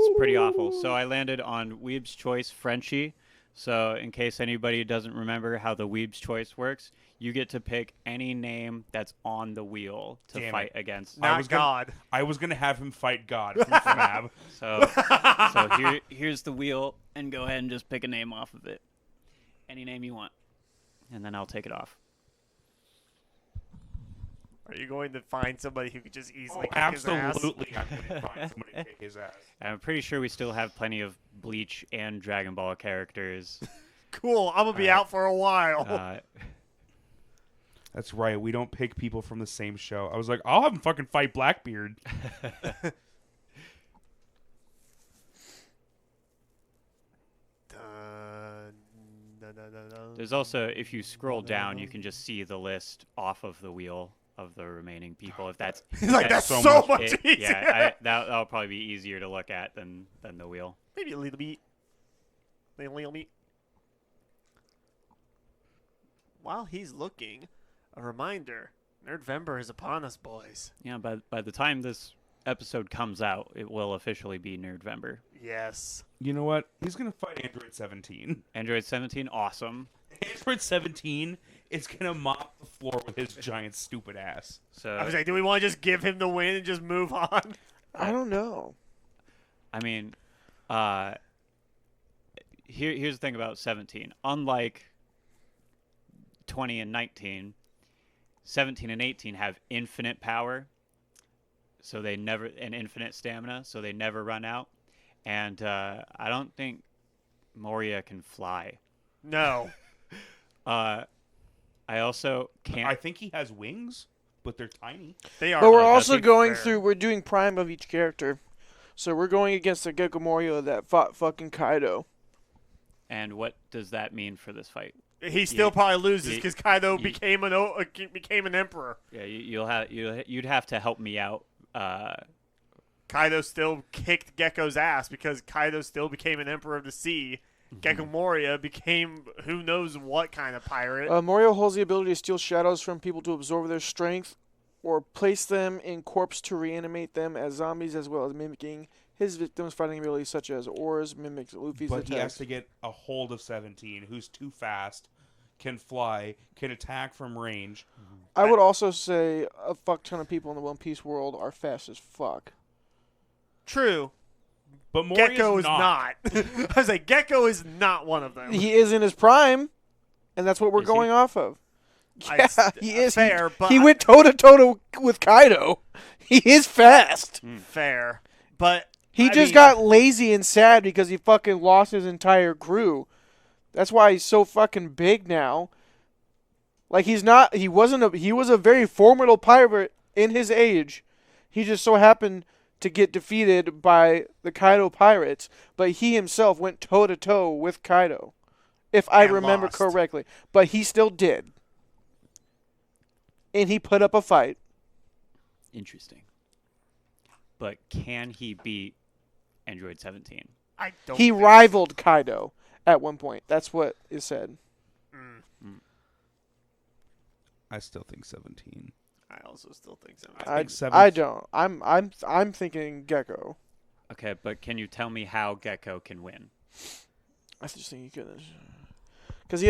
It's pretty awful. So I landed on Weeb's Choice Frenchie. So in case anybody doesn't remember how the Weeb's Choice works, you get to pick any name that's on the wheel to Damn it. fight against. Not was gonna- God. I was gonna have him fight God from FNAB. So here's the wheel, and go ahead and just pick a name off of it. Any name you want, and then I'll take it off. Are you going to find somebody who could just easily kick Absolutely, I'm gonna find somebody to kick his ass. I'm pretty sure we still have plenty of Bleach and Dragon Ball characters. his ass? Cool. I'm going to be out for a while. That's right. We don't pick people from the same show. I was like, I'll have him fucking fight Blackbeard. There's also, if you scroll down, you can just see the list off of the wheel of the remaining people. If that's He's like, that's so so much much easier. yeah, that'll probably be easier to look at than the wheel. Maybe a little bit. A little bit. While he's looking, a reminder, Nerdvember is upon us, boys. Yeah, by the time this episode comes out, it will officially be Nerdvember. Yes. You know what? He's gonna fight Android 17. Android 17, awesome. Android 17 is gonna mop the floor with his giant stupid ass. So I was like, do we want to just give him the win and just move on? I don't know. I mean, here's the thing about 17. Unlike 20 and 19, 17 and 18 have infinite power, so they never and infinite stamina, so they never run out. And I don't think Moria can fly. No. I also can't. I think he has wings, but they're tiny. They are. But we're like, also that's going fair. through. We're doing prime of each character, so we're going against the Gecko Moria that fought fucking Kaido. And what does that mean for this fight? He still Yeah. probably loses Yeah. because Kaido Yeah. became an emperor. Yeah, you'd have to help me out. Kaido still kicked Gecko's ass because Kaido still became an emperor of the sea. Gecko Moria became who knows what kind of pirate. Moria holds the ability to steal shadows from people to absorb their strength, or place them in corpse to reanimate them as zombies, as well as mimicking his victims' fighting abilities, such as Oars mimics Luffy's But he has attacks. to get a hold of 17, who's too fast, can fly, can attack from range. I would also say a fuck ton of people in the One Piece world are fast as fuck. True. But Moria's Gecko is not. I was like, Gecko is not one of them. He is in his prime, and that's what we're Is he? going off of. I- Yeah, he is. fair, he, but he I- went toe to toe with Kaido. He is fast. Fair. But He I just mean, got lazy and sad because he fucking lost his entire crew. That's why he's so fucking big now. Like he was a very formidable pirate in his age. He just so happened to get defeated by the Kaido pirates, but he himself went toe to toe with Kaido, if I And remember lost. correctly. But he still did. And he put up a fight. Interesting. But can he beat Android 17? I don't He think- rivaled Kaido at one point. That's what is said. I still think 17. I also still think so. I think I 17 don't. I'm thinking Gecko. Okay, but can you tell me how Gecko can win? I just think he could, because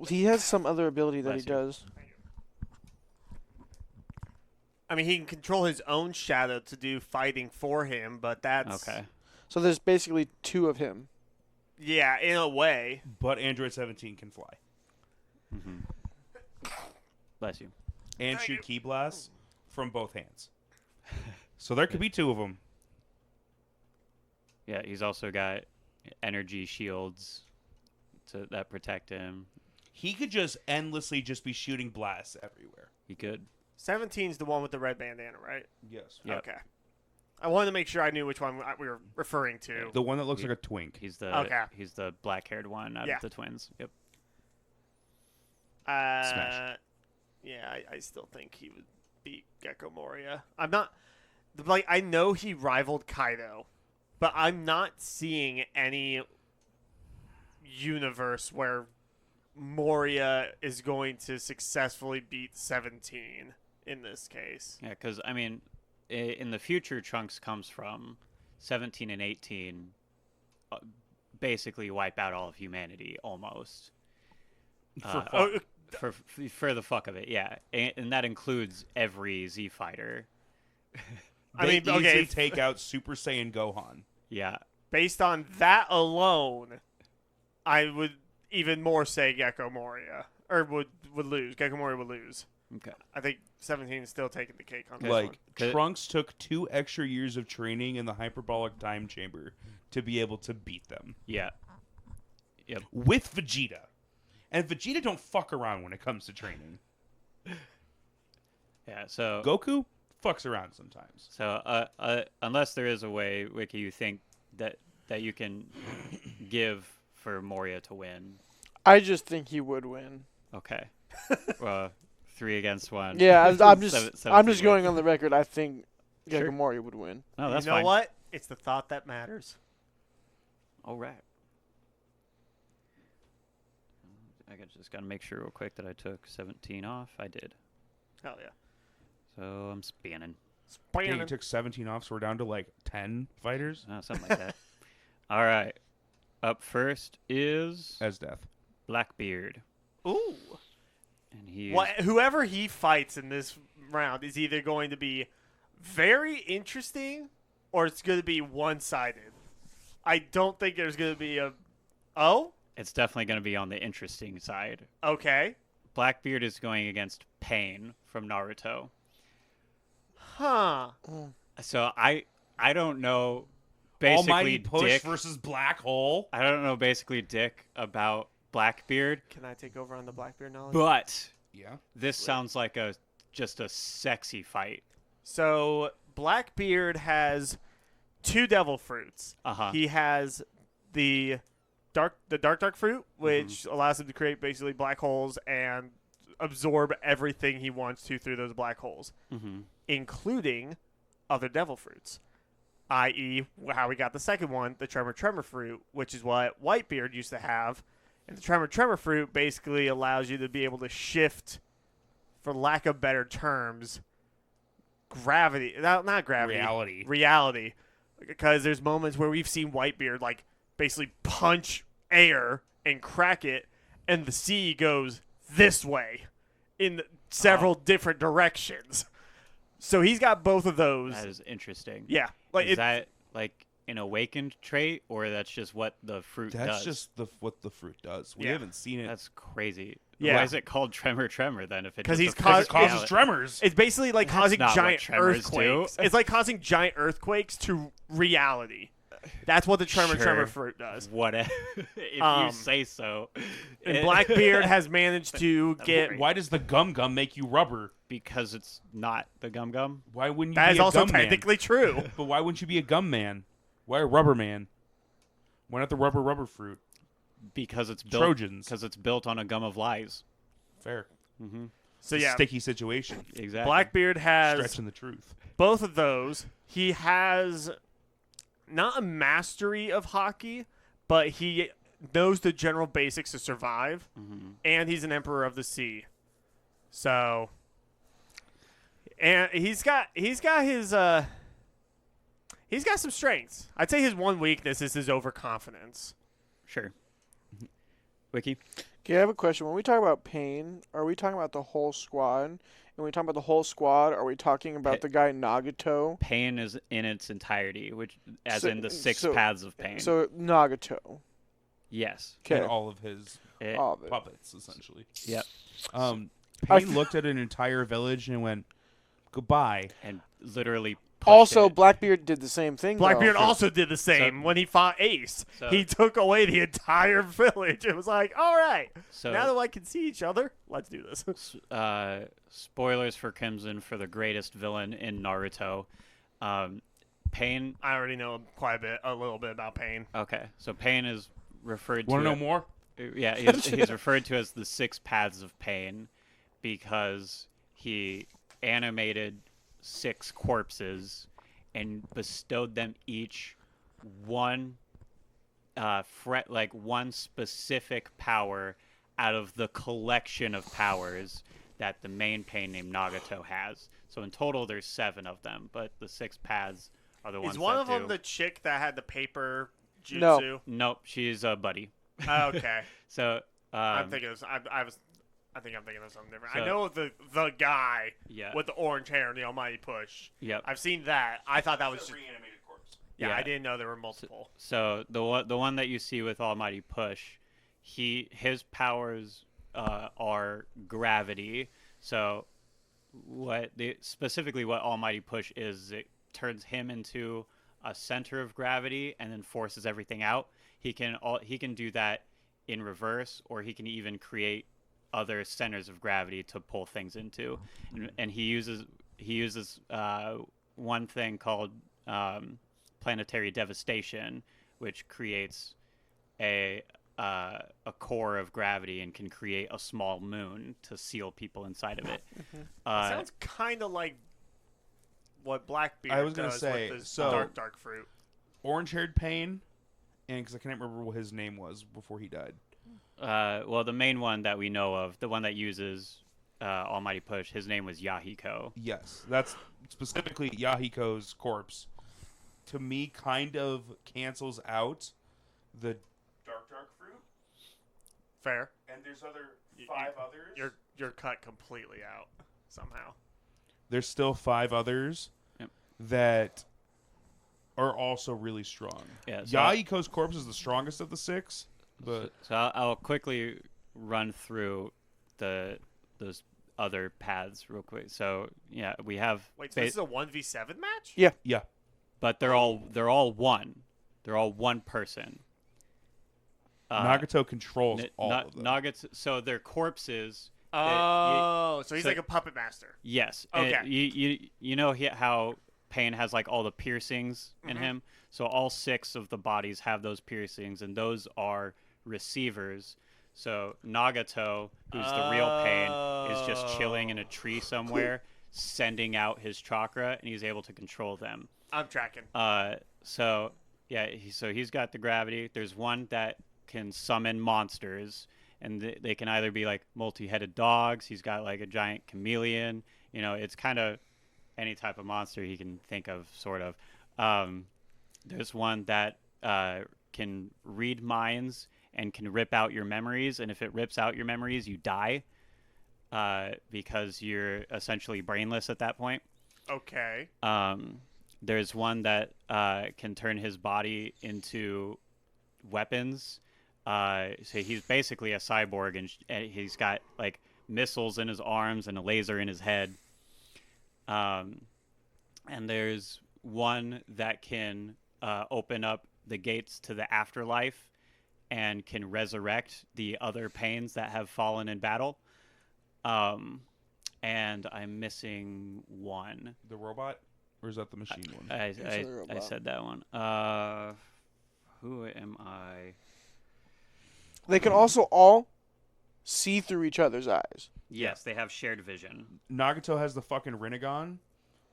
he has some other ability that he Bless you. does. I mean, he can control his own shadow to do fighting for him, but that's Okay. So there's basically two of him. Yeah, in a way. But Android 17 can fly. Bless you. And shoot key blasts. from both hands. So there could be 2 of them. Yeah, he's also got energy shields that protect him. He could just endlessly just be shooting blasts everywhere. He could. 17's the one with the red bandana, right? Yes. Yep. Okay. I wanted to make sure I knew which one we were referring to. The one that looks like a twink. He's the Okay. He's the black-haired one out Yeah. of the twins. Yep. Smash. Yeah, I still think he would beat Gecko Moria. I'm not like I know he rivaled Kaido, but I'm not seeing any universe where Moria is going to successfully beat 17 in this case. Yeah, because I mean, in the future, Trunks comes from 17 and 18, basically wipe out all of humanity almost. For the fuck of it, yeah, and that includes every Z fighter. I mean, They okay, easily take out Super Saiyan Gohan. Yeah, based on that alone, I would even more say Gecko Moria would lose. Gecko Moria would lose. okay. I think 17 is still taking the cake on this Like, one. Could- Trunks took 2 extra years of training in the hyperbolic time chamber to be able to beat them. Yeah. Yep. With Vegeta. And Vegeta don't fuck around when it comes to training. Yeah. So Goku fucks around sometimes. So, unless there is a way, Wiki, you think that you can give for Moria to win? I just think he would win. Okay. 3 against 1. Yeah, I'm just Seven- I'm just 17 going wins. on the record. I think Sure. Gagamori would win. Oh, that's you know fine. what? It's the thought that matters. All right. Just gotta make sure real quick that I took 17 off. I did. Hell yeah. So I'm spanning. Okay, you Spam. took 17 off, so we're down to like 10 fighters. Something like that. All right. Up first is As death. Blackbeard. Ooh. And he Whoever he fights in this round is either going to be very interesting or it's going to be one-sided. I don't think there's going to be a... Oh? it's definitely going to be on the interesting side. Okay. Blackbeard is going against Pain from Naruto. Huh. So I don't know basically Almighty Push Dick. versus Black Hole. I don't know basically Dick about Blackbeard, Can I take over on the Blackbeard knowledge? but Yeah. this sounds like just a sexy fight. So, Blackbeard has 2 devil fruits. Uh-huh. He has the dark fruit, which allows him to create basically black holes and absorb everything he wants to through those black holes, including other devil fruits, i.e., how we got the second one, the tremor fruit, which is what Whitebeard used to have. And the tremor fruit basically allows you to be able to shift, for lack of better terms, gravity. Not gravity. Reality. Because there's moments where we've seen Whitebeard like basically punch air and crack it, and the sea goes this way in several different directions. So he's got both of those. That is interesting. Yeah. Is that like an awakened trait, or that's just what the fruit does? That's just what the fruit does. We Yeah. haven't seen it. That's crazy. Yeah. Why is it called tremor then? If it 'Cause just he's affects it causes reality? tremors. It's basically like That's causing not what giant tremors do. earthquakes. It's like causing giant earthquakes to reality. That's what the tremor Sure. fruit does. Whatever. If Um, you say so. And Blackbeard has managed to get. Why does the gum make you rubber? Because it's not the gum. Why wouldn't you That be is a also gum man? technically true. But why wouldn't you be a gum man? Why a rubber man? Why not the rubber fruit? Because it's built. Trojans. Because it's built on a gum of lies. Fair. So It's a yeah, sticky situation. Exactly. Blackbeard has Stretching the truth. both of those. He has not a mastery of hockey, but he knows the general basics to survive, and he's an emperor of the sea. So, and he's got his he's got some strengths. I'd say his one weakness is his overconfidence. Sure. Wiki? Okay, I have a question. When we talk about Pain, are we talking about the whole squad? And when we talk about the whole squad, are we talking about the guy Nagato? Pain is in its entirety, which as So- in the 6 so- paths of pain. So Nagato. Yes. Okay. And all of his All of it. puppets, essentially. Yep. Pain I- looked at an entire village and went, Goodbye. and literally pushed Also, it. Blackbeard did the same thing. Blackbeard though. also did the same when he fought Ace. So- He took away the entire village. It was like, all right, So now that I can see each other, let's do this. spoilers for Crimson for the greatest villain in Naruto. Pain. I already know a little bit about Pain. Okay, so Pain is referred Want to. to know more? Yeah, he's referred to as the 6 paths of pain because he animated 6 corpses and bestowed them each one one specific power out of the collection of powers that the main pain named Nagato has. So in total, there's 7 of them, but the 6 paths are the ones. Is one that of them do. the chick that had the paper jutsu? No. Nope, she's a buddy. Okay. So I'm thinking of, I think I'm thinking of something different. I So- know the guy yeah, with the orange hair and the almighty push. yep. I've seen that. I thought that was just, reanimated corpse. yeah, Yeah. I didn't know there were multiple. So the one that you see with Almighty Push, his powers are gravity. So specifically what Almighty Push is, it turns him into a center of gravity and then forces everything out. He can do that in reverse, or he can even create other centers of gravity to pull things into, and he uses one thing called planetary devastation, which creates a core of gravity and can create a small moon to seal people inside of it. Sounds kind of like what Blackbeard I was gonna does say, with his so- dark fruit. Orange-haired Pain, and because I can't remember what his name was before he died. Well, the main one that we know of, the one that uses Almighty Push, his name was Yahiko. Yes, that's specifically Yahiko's corpse. To me, kind of cancels out the dark fruit, Fair. and there's other You- 5 others. You're cut completely out somehow. There's still 5 others Yep. that are also really strong. Yeah, so- Yahiko's corpse is the strongest of the 6, but So I'll quickly run through those other paths real quick. So yeah, we have Wait, so this is a 1v7 match? yeah, but they're all one. They're all one person. Nagato controls all of them. Nuggets. So their corpses. Oh, so he's so- like a puppet master. Yes. Okay. And you know how Pain has like all the piercings in Mm-hmm. him. So all 6 of the bodies have those piercings, and those are receivers. So Nagato, who's the real Pain, is just chilling in a tree somewhere, sending out his chakra, and he's able to control them. I'm tracking. So yeah, he's got the gravity. There's one that can summon monsters, and they can either be like multi-headed dogs. He's got like a giant chameleon. You know, it's kind of any type of monster he can think of, sort of. There's one that can read minds and can rip out your memories, and if it rips out your memories, you die because you're essentially brainless at that point. Okay. There's one that can turn his body into weapons. So he's basically a cyborg, and he's got like missiles in his arms and a laser in his head. And there's one that can open up the gates to the afterlife and can resurrect the other pains that have fallen in battle. And I'm missing one. The robot, or is that the machine one? I the robot. said that one. Who am I? They can also all see through each other's eyes. Yes, they have shared vision. Nagato has the fucking Rinnegan,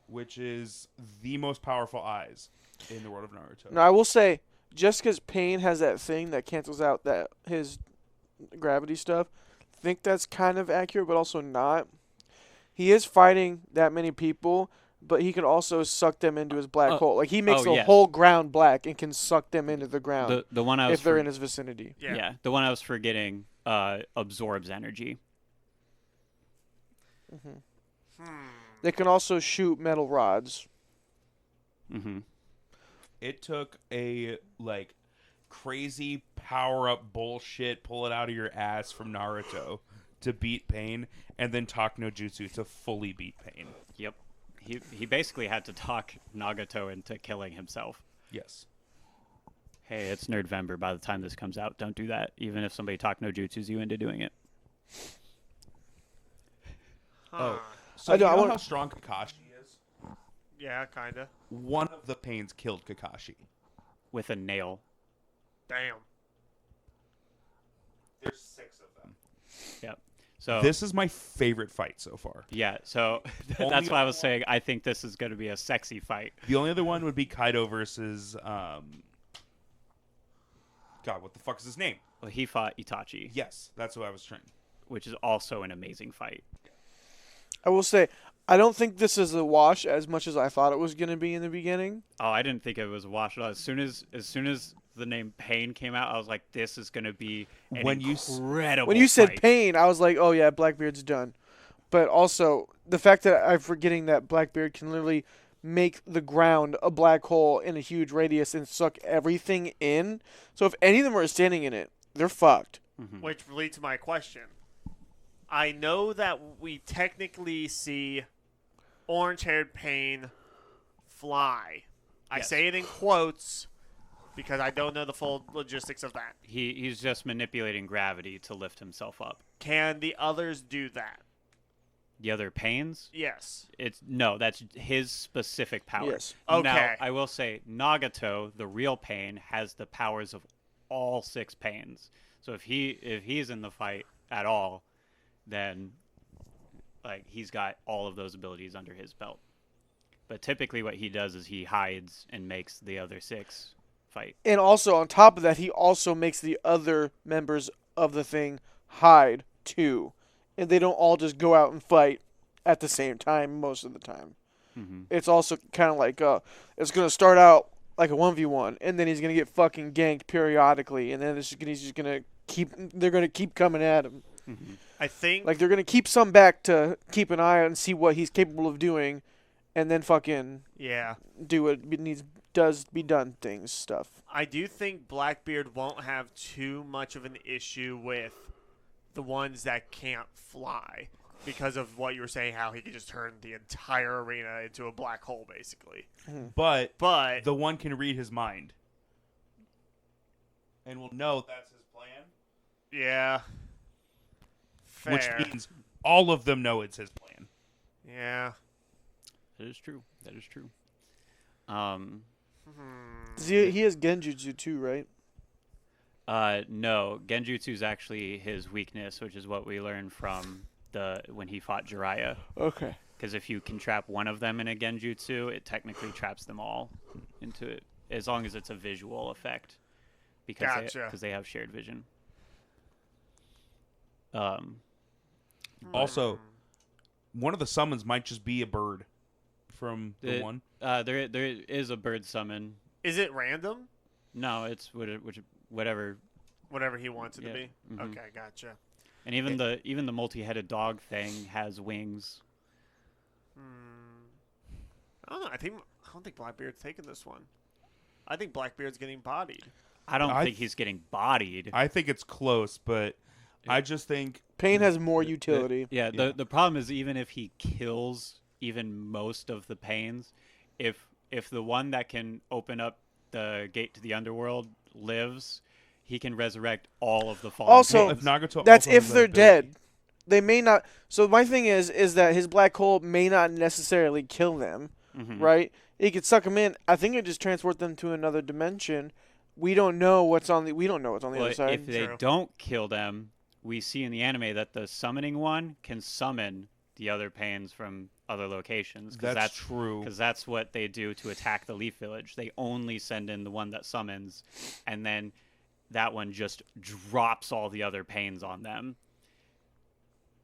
which is the most powerful eyes in the world of Naruto. Now, I will say, just because Pain has that thing that cancels out that his gravity stuff, I think that's kind of accurate, but also not. He is fighting that many people, but he can also suck them into his black hole. Like, he makes the yes. whole ground black and can suck them into the ground The one I was if they're in his vicinity. Yeah. the one I was forgetting absorbs energy. They can also shoot metal rods. Mm-hmm. It took a like crazy power up bullshit, pull it out of your ass from Naruto to beat Pain, and then talk no jutsu to fully beat Pain. Yep. he basically had to talk Nagato into killing himself. Yes. Hey, it's Nerdvember by the time this comes out. Don't do that, even if somebody talked no jutsus you into doing it. Oh, so I you know, I know want- how strong Kakashi is? Yeah, kind of. One of the pains killed Kakashi. With a nail. Damn. There's 6 of them. Yep. So This is my favorite fight so far. yeah, so Only that's why I was one- saying I think this is going to be a sexy fight. The only other one would be Kaido versus God, what the fuck is his name? Well, he fought Itachi, Yes, that's what I was trying. which is also an amazing fight. I will say, I don't think this is a wash as much as I thought it was going to be in the beginning. Oh, I didn't think it was a wash at all. As soon as the name Pain came out, I was like, this is going to be an When you incredible When you said fight. Pain, I was like, oh yeah, Blackbeard's done. But also, the fact that I'm forgetting that Blackbeard can literally make the ground a black hole in a huge radius and suck everything in. So if any of them are standing in it, they're fucked. Mhm. Which leads to my question. I know that we technically see orange-haired Pain fly. I Yes. say it in quotes because I don't know the full logistics of that. He's just manipulating gravity to lift himself up. Can the others do that? The other Pains, Yes. that's his specific power. Yes. Okay. Now, I will say Nagato, the real Pain, has the powers of all 6 Pains. So if he's in the fight at all, then like he's got all of those abilities under his belt. But typically what he does is he hides and makes the other 6 fight. And also, on top of that, he also makes the other members of the thing hide, too. And they don't all just go out and fight at the same time most of the time. Mm-hmm. It's also kind of like, it's going to start out like a 1v1, and then he's going to get fucking ganked periodically, and then he's just going to they're going to keep coming at him. Mm-hmm. I think Like, they're going to keep some back to keep an eye on and see what he's capable of doing, and then fucking yeah. do what does be done things stuff. I do think Blackbeard won't have too much of an issue with the ones that can't fly because of what you were saying, how he could just turn the entire arena into a black hole, basically. But But the one can read his mind. And will know that's his plan. yeah, fair. Which means all of them know it's his plan. Yeah. That is true. That is true. He has Genjutsu too, right? No, Genjutsu is actually his weakness, which is what we learned from when he fought Jiraiya. Okay. Because if you can trap one of them in a Genjutsu, it technically traps them all into it, as long as it's a visual effect, because Gotcha. they have shared vision. Also, one of the summons might just be a bird from the one. There is a bird summon. Is it random? No, it's whatever. Whatever he wants it to Yeah. be. Mhm. Okay, gotcha. And even the multi-headed dog thing has wings. I don't know. I don't think Blackbeard's taking this one. I think Blackbeard's getting bodied. I don't I think he's getting bodied. I think it's close, but I just think Pain has more utility. Yeah, Yeah. the problem is even if he kills even most of the Pains, if the one that can open up the gate to the underworld lives, he can resurrect all of the fallen Also, Pains. if Nagato That's also has if that they're ability- dead. They may not. So my thing is that his black hole may not necessarily kill them, Mhm. right? It could suck them in. I think it just transport them to another dimension. We don't know what's on the. We don't know what's on the Well, other side. if they True. don't kill them, we see in the anime that the summoning one can summon the other Pains from other locations. That's true. Because that's what they do to attack the Leaf Village. They only send in the one that summons, and then that one just drops all the other Pains on them.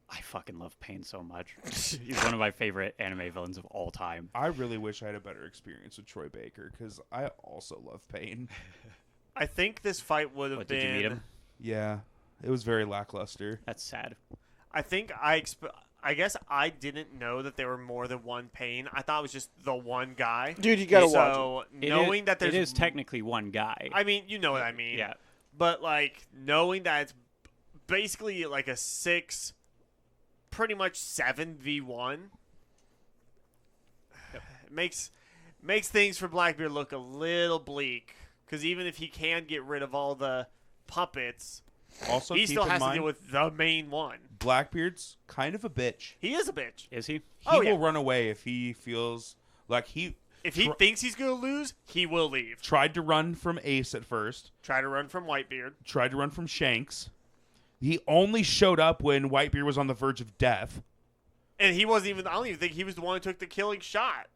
I fucking love Pain so much. He's one of my favorite anime villains of all time. I really wish I had a better experience with Troy Baker because I also love Pain. I think this fight would have What, been. did you meet him? Yeah, it was very lackluster. That's sad. I think I guess I didn't know that there were more than one Pain. I thought it was just the one guy. Dude, you gotta watch it. So It knowing is, that there's it is technically one guy. I mean, you know what I mean. Yeah. But like knowing that it's basically like a 6, pretty much 7v1. makes things for Blackbeard look a little bleak. Because even if he can get rid of all the puppets, Also, he keep still in has to mind, deal with the main one. Blackbeard's kind of a bitch. He is a bitch. Is he? He Oh, yeah. will run away if he feels like he If he thinks he's going to lose, he will leave. tried to run from Ace at first, Try to run from Whitebeard. tried to run from Shanks. He only showed up when Whitebeard was on the verge of death. And he wasn't even, I don't even think he was the one who took the killing shot.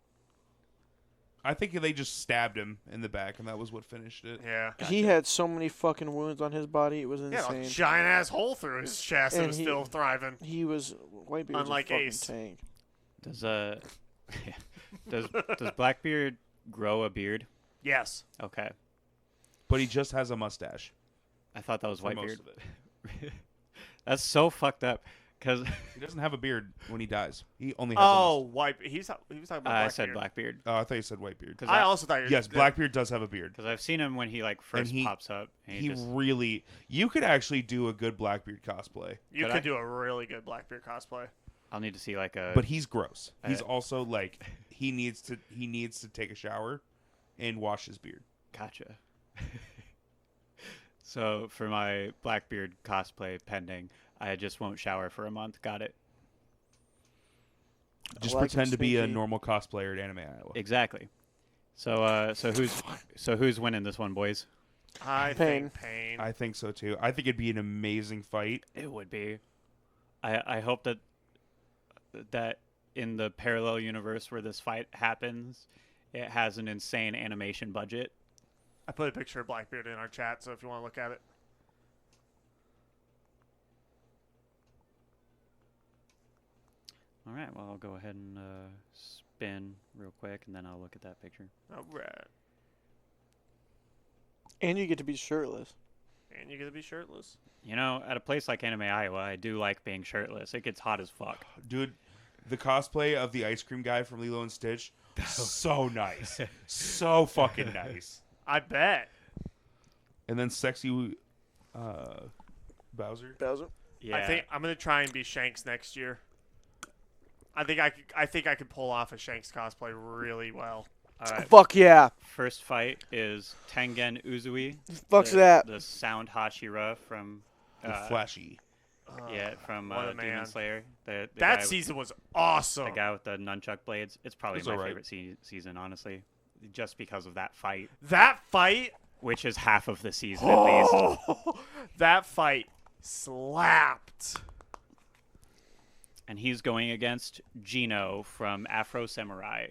I think they just stabbed him in the back, and that was what finished it. Yeah. He had so many fucking wounds on his body. It was He had a insane. giant ass hole through his chest and And was he- still thriving. He was Whitebeard was a Unlike fucking Ace. tank. Does does Blackbeard grow a beard? Yes. Okay, But he just has a mustache. I thought that was for most Whitebeard. of it. That's so fucked up. Cause He doesn't have a beard when he dies. He only has Oh, he was talking about I Blackbeard. said Blackbeard. I thought you said Whitebeard. Cause I also thought you were Yes, Blackbeard does have a beard. Because I've seen him when he like first he- pops up. And He just, really... You could actually do a good Blackbeard cosplay. You Could could I? do a really good Blackbeard cosplay. I'll need to see like a. But he's gross. He's Uh, also like... He needs to take a shower and wash his beard. Gotcha. So for my Blackbeard cosplay pending, I just won't shower for a month. Got it. Just like him pretend to be a sneaky. normal cosplayer at Anime Iowa. Exactly. So who's winning this one, boys? I think Pain. I think so too. I think it'd be an amazing fight. It would be. I hope that in the parallel universe where this fight happens, it has an insane animation budget. I put a picture of Blackbeard in our chat, so if you want to look at it. All right. Well, I'll go ahead and spin real quick, and then I'll look at that picture. All right. And you get to be shirtless. And you're going to be shirtless. You know, at a place like Anime Iowa, I do like being shirtless. It gets hot as fuck. Dude, the cosplay of the ice cream guy from Lilo and Stitch, so nice. So fucking nice. I bet. And then sexy Bowser. Bowser. Yeah. I think I'm going to try and be Shanks next year. I think I could pull off a Shanks cosplay really well. All right. Fuck yeah. First fight is Tengen Uzui. Fuck's the, that. The sound Hashira from The Flashy. from what a Demon man. Slayer. The That guy, season was awesome. the guy with the nunchuck blades. It's probably It's my alright. favorite season, honestly, just because of that fight, That fight, which is half of the season at least. that fight slapped. And he's going against Gino from Afro Samurai.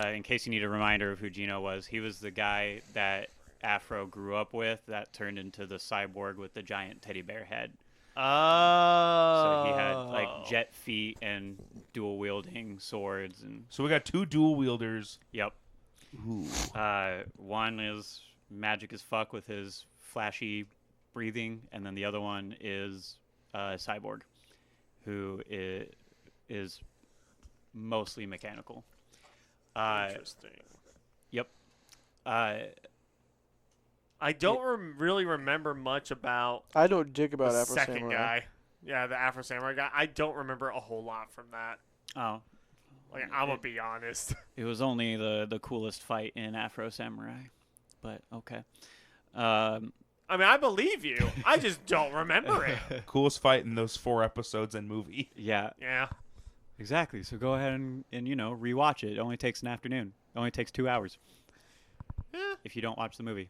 In case you need a reminder of who Gino was, he was the guy that Afro grew up with that turned into the cyborg with the giant teddy bear head. Oh. So he had like jet feet and dual wielding swords and So we got two dual wielders. yep. Ooh. One is magic as fuck with his flashy breathing, and then the other one is cyborg, who is mostly mechanical. Interesting. Yep. I don't really remember much about I know dick about the Afro second Samurai. guy. Yeah, the Afro Samurai guy. I don't remember a whole lot from that. Oh, Like, I'm going to be honest. it was only the coolest fight in Afro Samurai, but okay. Um, I mean, I believe you. I just don't remember it. Coolest fight in those 4 episodes and movie. yeah, Yeah. exactly. So go ahead and rewatch it. It only takes an afternoon. It only takes 2 hours. Yeah. If you don't watch the movie.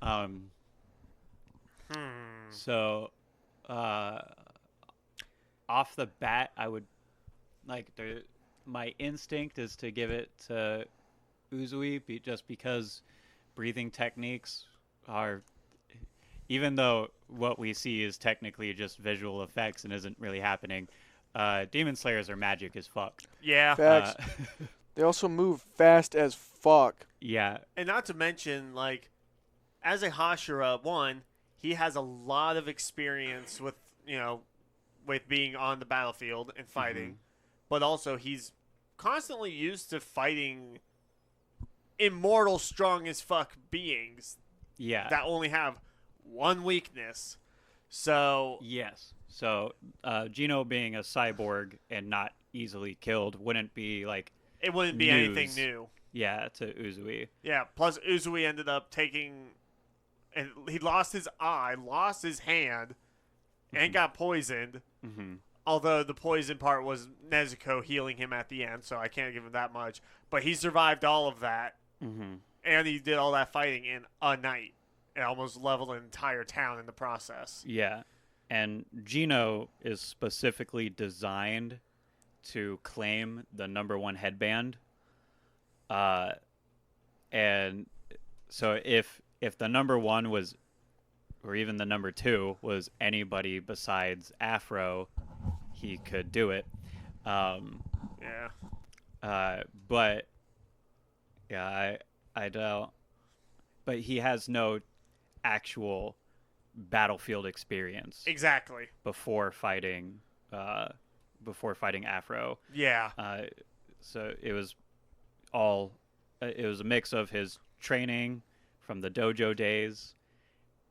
Hmm. So, off the bat, I would my instinct is to give it to Uzui, just because breathing techniques are, even though what we see is technically just visual effects and isn't really happening, Demon Slayers are magic as fuck. Yeah. Facts. They also move fast as fuck. Yeah, And not to mention, like, as a Hashira, one, he has a lot of experience with, with being on the battlefield and fighting. But also, he's constantly used to fighting immortal, strong as fuck beings yeah. that only have one weakness. So, Yes. So, Gino being a cyborg and not easily killed wouldn't be like it wouldn't be anything new. Yeah, to Uzui. Yeah. Plus, Uzui ended up taking, and he lost his eye, lost his hand, and got poisoned. Mm-hmm. Although the poison part was Nezuko healing him at the end, so I can't give him that much. But he survived all of that, and he did all that fighting in a night, and almost leveled an entire town in the process. Yeah, and Gino is specifically designed to claim the #1 headband. And so if the #1 was, or even the #2 was anybody besides Afro, he could do it. Yeah. But yeah, I don't. But he has no actual battlefield experience Exactly. before fighting Afro. Yeah. So it was all. It was a mix of his training from the dojo days,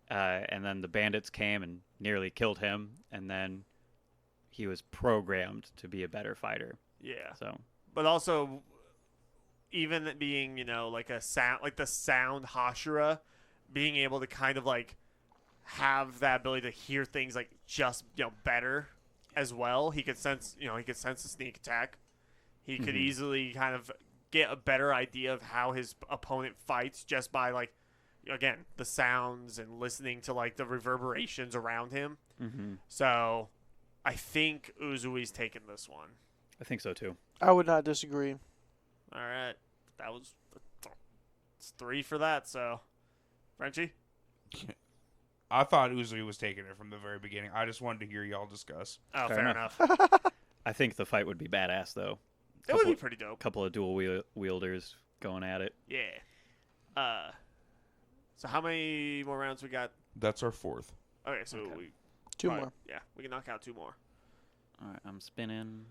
and then the bandits came and nearly killed him, and then he was programmed to be a better fighter. Yeah. So, But also, even being, like a sound, like the sound Hashira, being able to kind of like have that ability to hear things like just better as well. He could sense, he could sense a sneak attack. He could easily kind of get a better idea of how his opponent fights just by like, again, the sounds and listening to like the reverberations around him. So, I think Uzui's taking this one. I think so too. I would not disagree. All right, it's 3 for that. So, Frenchie. I thought Uzui was taking it from the very beginning. I just wanted to hear y'all discuss. Oh, fair enough. I think the fight would be badass though. It would be pretty dope. Couple of dual wielders going at it. Yeah. So how many more rounds we got? That's our 4th. Okay, so Okay. we 2 probably- more. Yeah, we can knock out 2 more. All right, I'm spinning.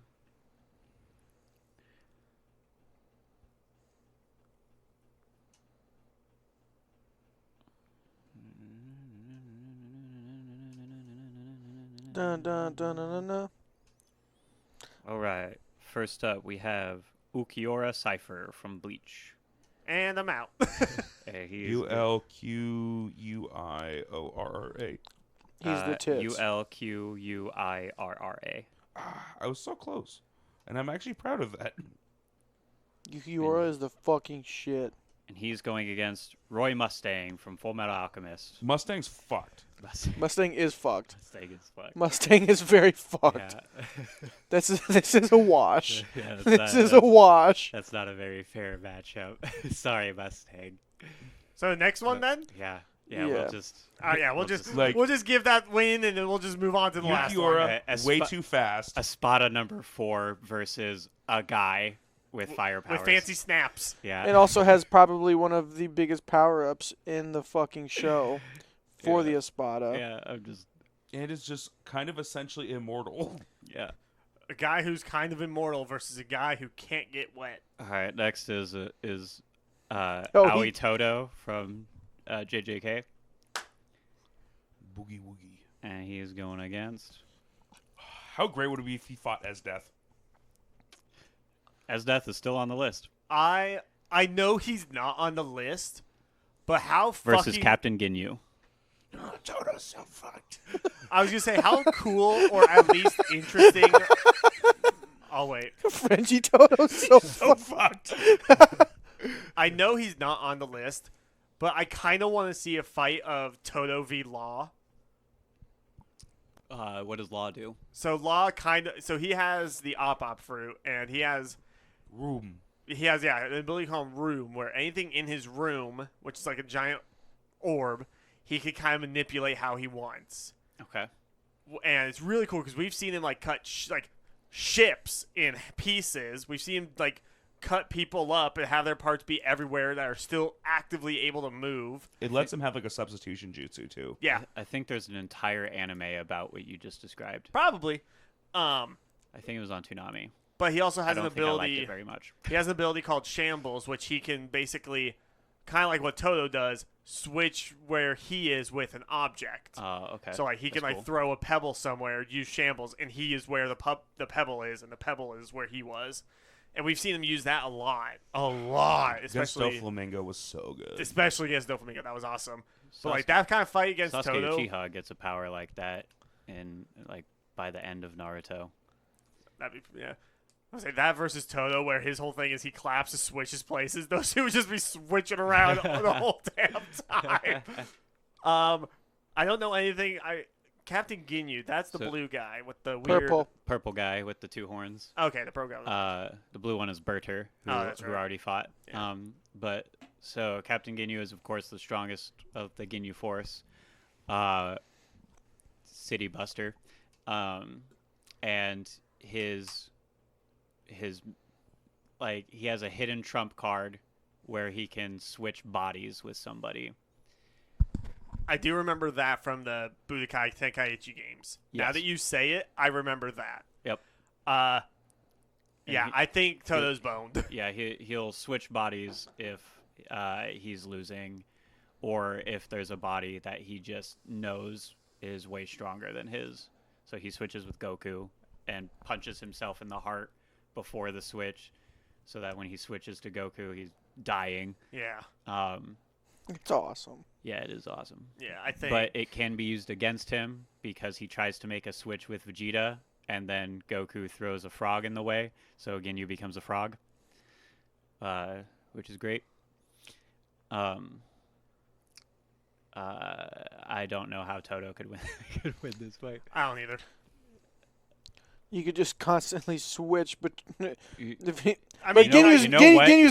Dun, dun, dun, dun, dun, dun. All right. First up, we have Ukiura Cypher from Bleach. And I'm out. Hey, he is ULQUIORRA. He's the tits. ULQUIRRA. I was so close, and I'm actually proud of that. Yukiura is the fucking shit. And he's going against Roy Mustang from Full Metal Alchemist. Mustang's fucked. Mustang is fucked. Mustang is fucked. Mustang is very fucked. Yeah. This is a wash. Yeah, This is a wash. That's not a very fair matchup. Sorry, Mustang. So next one then? Yeah. Yeah. We'll just. We'll just like- we'll just give that win and then we'll just move on to the last one. Ukiura, way too fast. Espada #4 versus a guy with fire powers. With fancy snaps. Yeah. It also has probably one of the biggest power-ups in the fucking show for the Espada. Yeah, I'm just. It is just kind of essentially immortal. Yeah. A guy who's kind of immortal versus a guy who can't get wet. All right. Next is Oh, Aoi Todo from JJK, Boogie woogie. and he is going against How great would it be if he fought as Death? Death is still on the list I know he's not on the list, but how versus fucking Captain Ginyu. Toto's so fucked. I was gonna say how cool or at least interesting. I'll wait. Frenchie Toto's so So fucked. I know he's not on the list, but I kind of want to see a fight of Toto v Law. What does Law do? So Law so he has the op fruit, and he has Room. an ability called Room, where anything in his room, which is like a giant orb, he could kind of manipulate how he wants. Okay. And it's really cool because we've seen him like cut ships in pieces. We've seen him like cut people up and have their parts be everywhere that are still actively able to move. It lets him have like a substitution jutsu too. Yeah, I think there's an entire anime about what you just described. probably. I think it was on Toonami. But he also I has don't an think I liked ability. it very much. He has an ability called Shambles, which he can basically, kind of like what Toto does, switch where he is with an object. Okay. So like he can That's like cool. throw a pebble somewhere, use Shambles, and he is where the pebble is, and the pebble is where he was. And we've seen him use that a lot, Against especially Doflamingo was so good. especially against Doflamingo. That was awesome. So like that kind of fight against Sasuke Todo, Uchiha gets a power like that in like by the end of Naruto. that'd be, yeah. I would say that versus Todo, where his whole thing is he claps and switches places. Those two would just be switching around the whole damn time. I don't know anything. Captain Ginyu, that's the blue guy with the weird Purple guy with the 2 horns. Okay, the program. The blue one is Berter, who already fought. Yeah. But so Captain Ginyu is of course the strongest of the Ginyu Force, City Buster, and his like he has a hidden trump card where he can switch bodies with somebody. I do remember that from the Budokai Tenkaichi games. Yes. Now that you say it, I remember that. Yep. Yeah, I think Todo's boned. Yeah, he'll switch bodies if he's losing, or if there's a body that he just knows is way stronger than his. So he switches with Goku and punches himself in the heart before the switch, so that when he switches to Goku, he's dying. Yeah. It's awesome. Yeah, it is awesome. Yeah, I think. But it can be used against him because he tries to make a switch with Vegeta, and then Goku throws a frog in the way, so Ginyu becomes a frog, which is great. I don't know how Todo could win this fight. I don't either. You could just constantly switch, but Ginyu's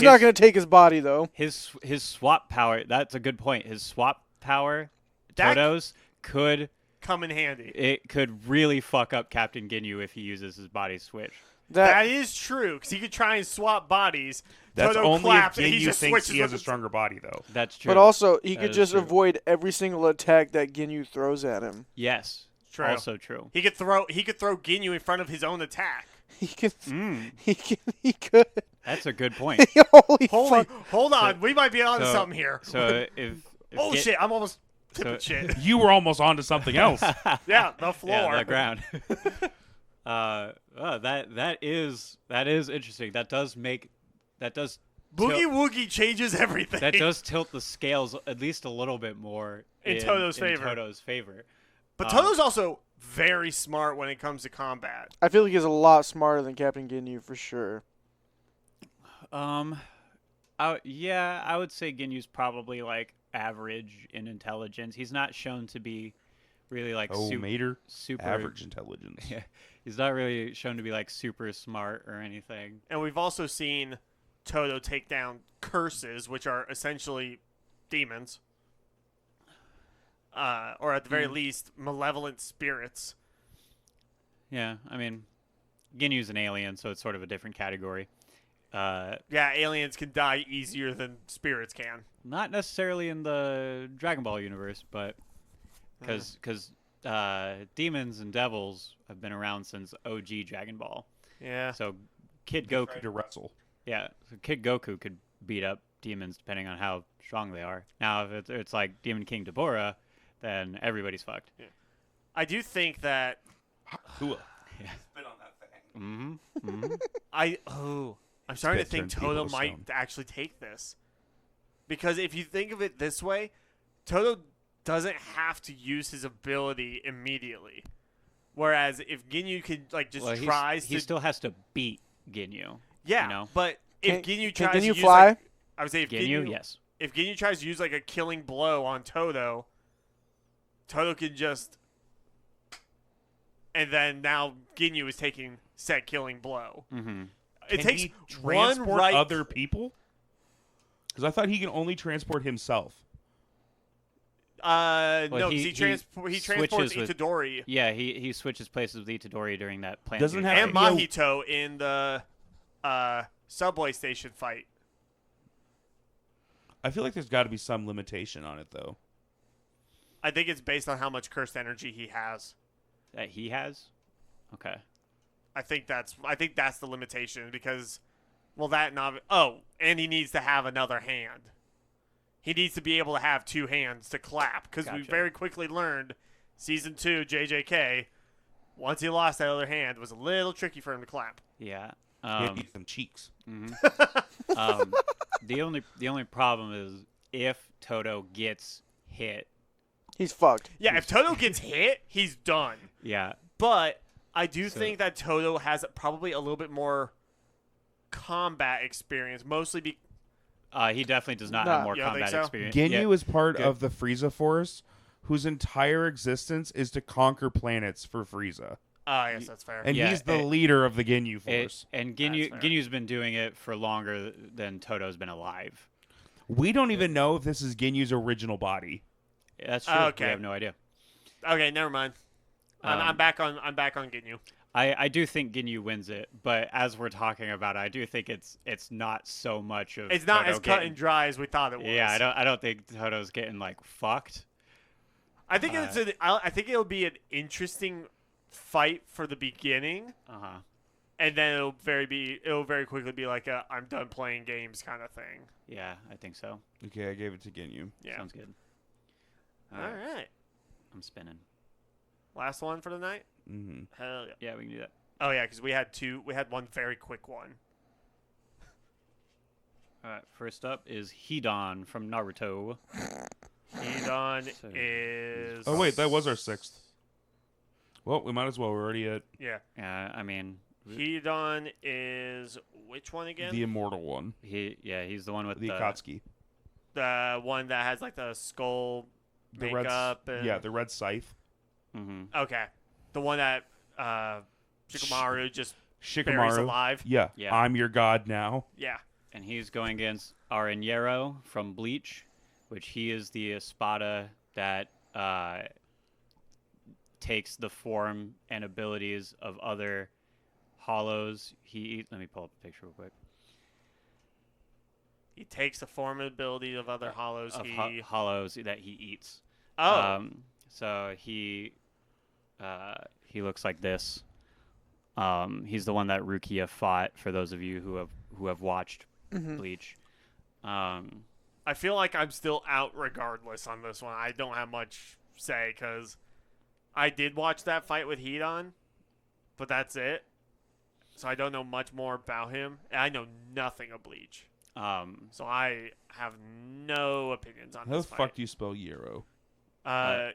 not going to take his body though. His swap power. That's a good point. His swap power, Todo's could come in handy. It could really fuck up Captain Ginyu if he uses his body switch. That is true, because he could try and swap bodies. That's Todo only claps, if and he Ginyu just thinks he has a switches stronger body, though. That's true. But also, he That could is just true. avoid every single attack that Ginyu throws at him. Yes. True. Also true. He could throw Ginyu in front of his own attack. He could. He could. That's a good point. Holy fuck. Hold on, we might be onto something here. So if oh shit, I'm almost tipping shit. You were almost onto something else. Yeah, the floor. Yeah, the ground. That is interesting. That does Boogie Woogie changes everything. That does tilt the scales at least a little bit more in Todo's favor. But Todo's also very smart when it comes to combat. I feel like he's a lot smarter than Captain Ginyu for sure. I would say Ginyu's probably like average in intelligence. He's not shown to be really like super average intelligence. Yeah, he's not really shown to be like super smart or anything. And we've also seen Todo take down curses, which are essentially demons. Or at the very least, malevolent spirits. Yeah, I mean, Ginyu's an alien, so it's sort of a different category. Yeah, aliens can die easier than spirits can. Not necessarily in the Dragon Ball universe, but because demons and devils have been around since OG Dragon Ball. Yeah. So Kid Goku to wrestle. Yeah, so Kid Goku could beat up demons depending on how strong they are. Now, if it's like Demon King Deborah, then everybody's fucked. Yeah. I do think that. Cool. Yeah. Spit on that thing. Mm-hmm. I'm starting to Spit think turns people Todo to might stone. actually take this. Because if you think of it this way, Todo doesn't have to use his ability immediately. Whereas if Ginyu could he still has to beat Ginyu. Yeah, you know? but if Ginyu tries Ginyu to use fly? I would say if Ginyu, yes. If Ginyu tries to use like a killing blow on Todo, Todo can just, and then now Ginyu is taking said killing blow. Mm-hmm. It Can takes he one transport right. other people? Because I thought he can only transport himself. No, Well, 'cause he transports switches with- Itadori Yeah, he switches places with Itadori during that plan. Doesn't have and to be a- Mahito in the subway station fight. I feel like there's got to be some limitation on it, though. I think it's based on how much cursed energy he has. that he has. Okay. I think that's the limitation because, well, and he needs to have another hand. He needs to be able to have two hands to clap because we Gotcha. very quickly learned, season 2 JJK, once he lost that other hand, it was a little tricky for him to clap. Yeah. He had to use some cheeks. The only problem is if Toto gets hit. He's fucked. Yeah, if Toto gets hit, he's done. Yeah. But I do think that Toto has probably a little bit more combat experience, mostly He definitely does not Nah. have more You don't think combat so? experience. Ginyu Yeah. is part Good. of the Frieza Force, whose entire existence is to conquer planets for Frieza. I guess that's fair. And Yeah, he's the leader of the Ginyu Force. And That's fair. Ginyu's been doing it for longer than Toto's been alive. We don't even know if this is Ginyu's original body. That's true. Okay. We have no idea. Okay, never mind. I'm back on Ginyu. I do think Ginyu wins it, but as we're talking about it, I do think it's not so much of It's not Toto as cut getting- and dry as we thought it was. Yeah, I don't think Toto's getting like fucked. I think I think it'll be an interesting fight for the beginning, Uh-huh. and then it'll very quickly be like a I'm done playing games kind of thing. Yeah, I think so. Okay, I gave it to Ginyu. Yeah. Sounds good. All right. I'm spinning. Last one for the night. Mm-hmm. Hell yeah. Yeah, we can do that. Oh yeah, because we had two. We had one very quick one. All right, first up is Hidan from Naruto. Edon So- is. Oh, wait, that was our 6th. Well, we might as well. We're already at Yeah. I mean, Hedon is which one again? the immortal one, he's the one with the the Akatsuki. The one that has like the skull The makeup. red, and... yeah, the red scythe. Mhm. Okay. The one that Shikamaru just buries Shikamaru. alive. Yeah. Yeah. I'm your god now. Yeah. And he's going against Aranjero from Bleach, which he is the Espada that takes the form and abilities of other hollows. Let me pull up a picture real quick. He takes the form and ability of other hollows. Of hollows that he eats. Oh. So he looks like this. He's the one that Rukia fought. For those of you who have watched Bleach, I feel like I'm still out regardless on this one. I don't have much say because I did watch that fight with Hedon, but that's it. So I don't know much more about him. And I know nothing of Bleach. So I have no opinions on How the this fuck fight. do you spell Euro? Euro.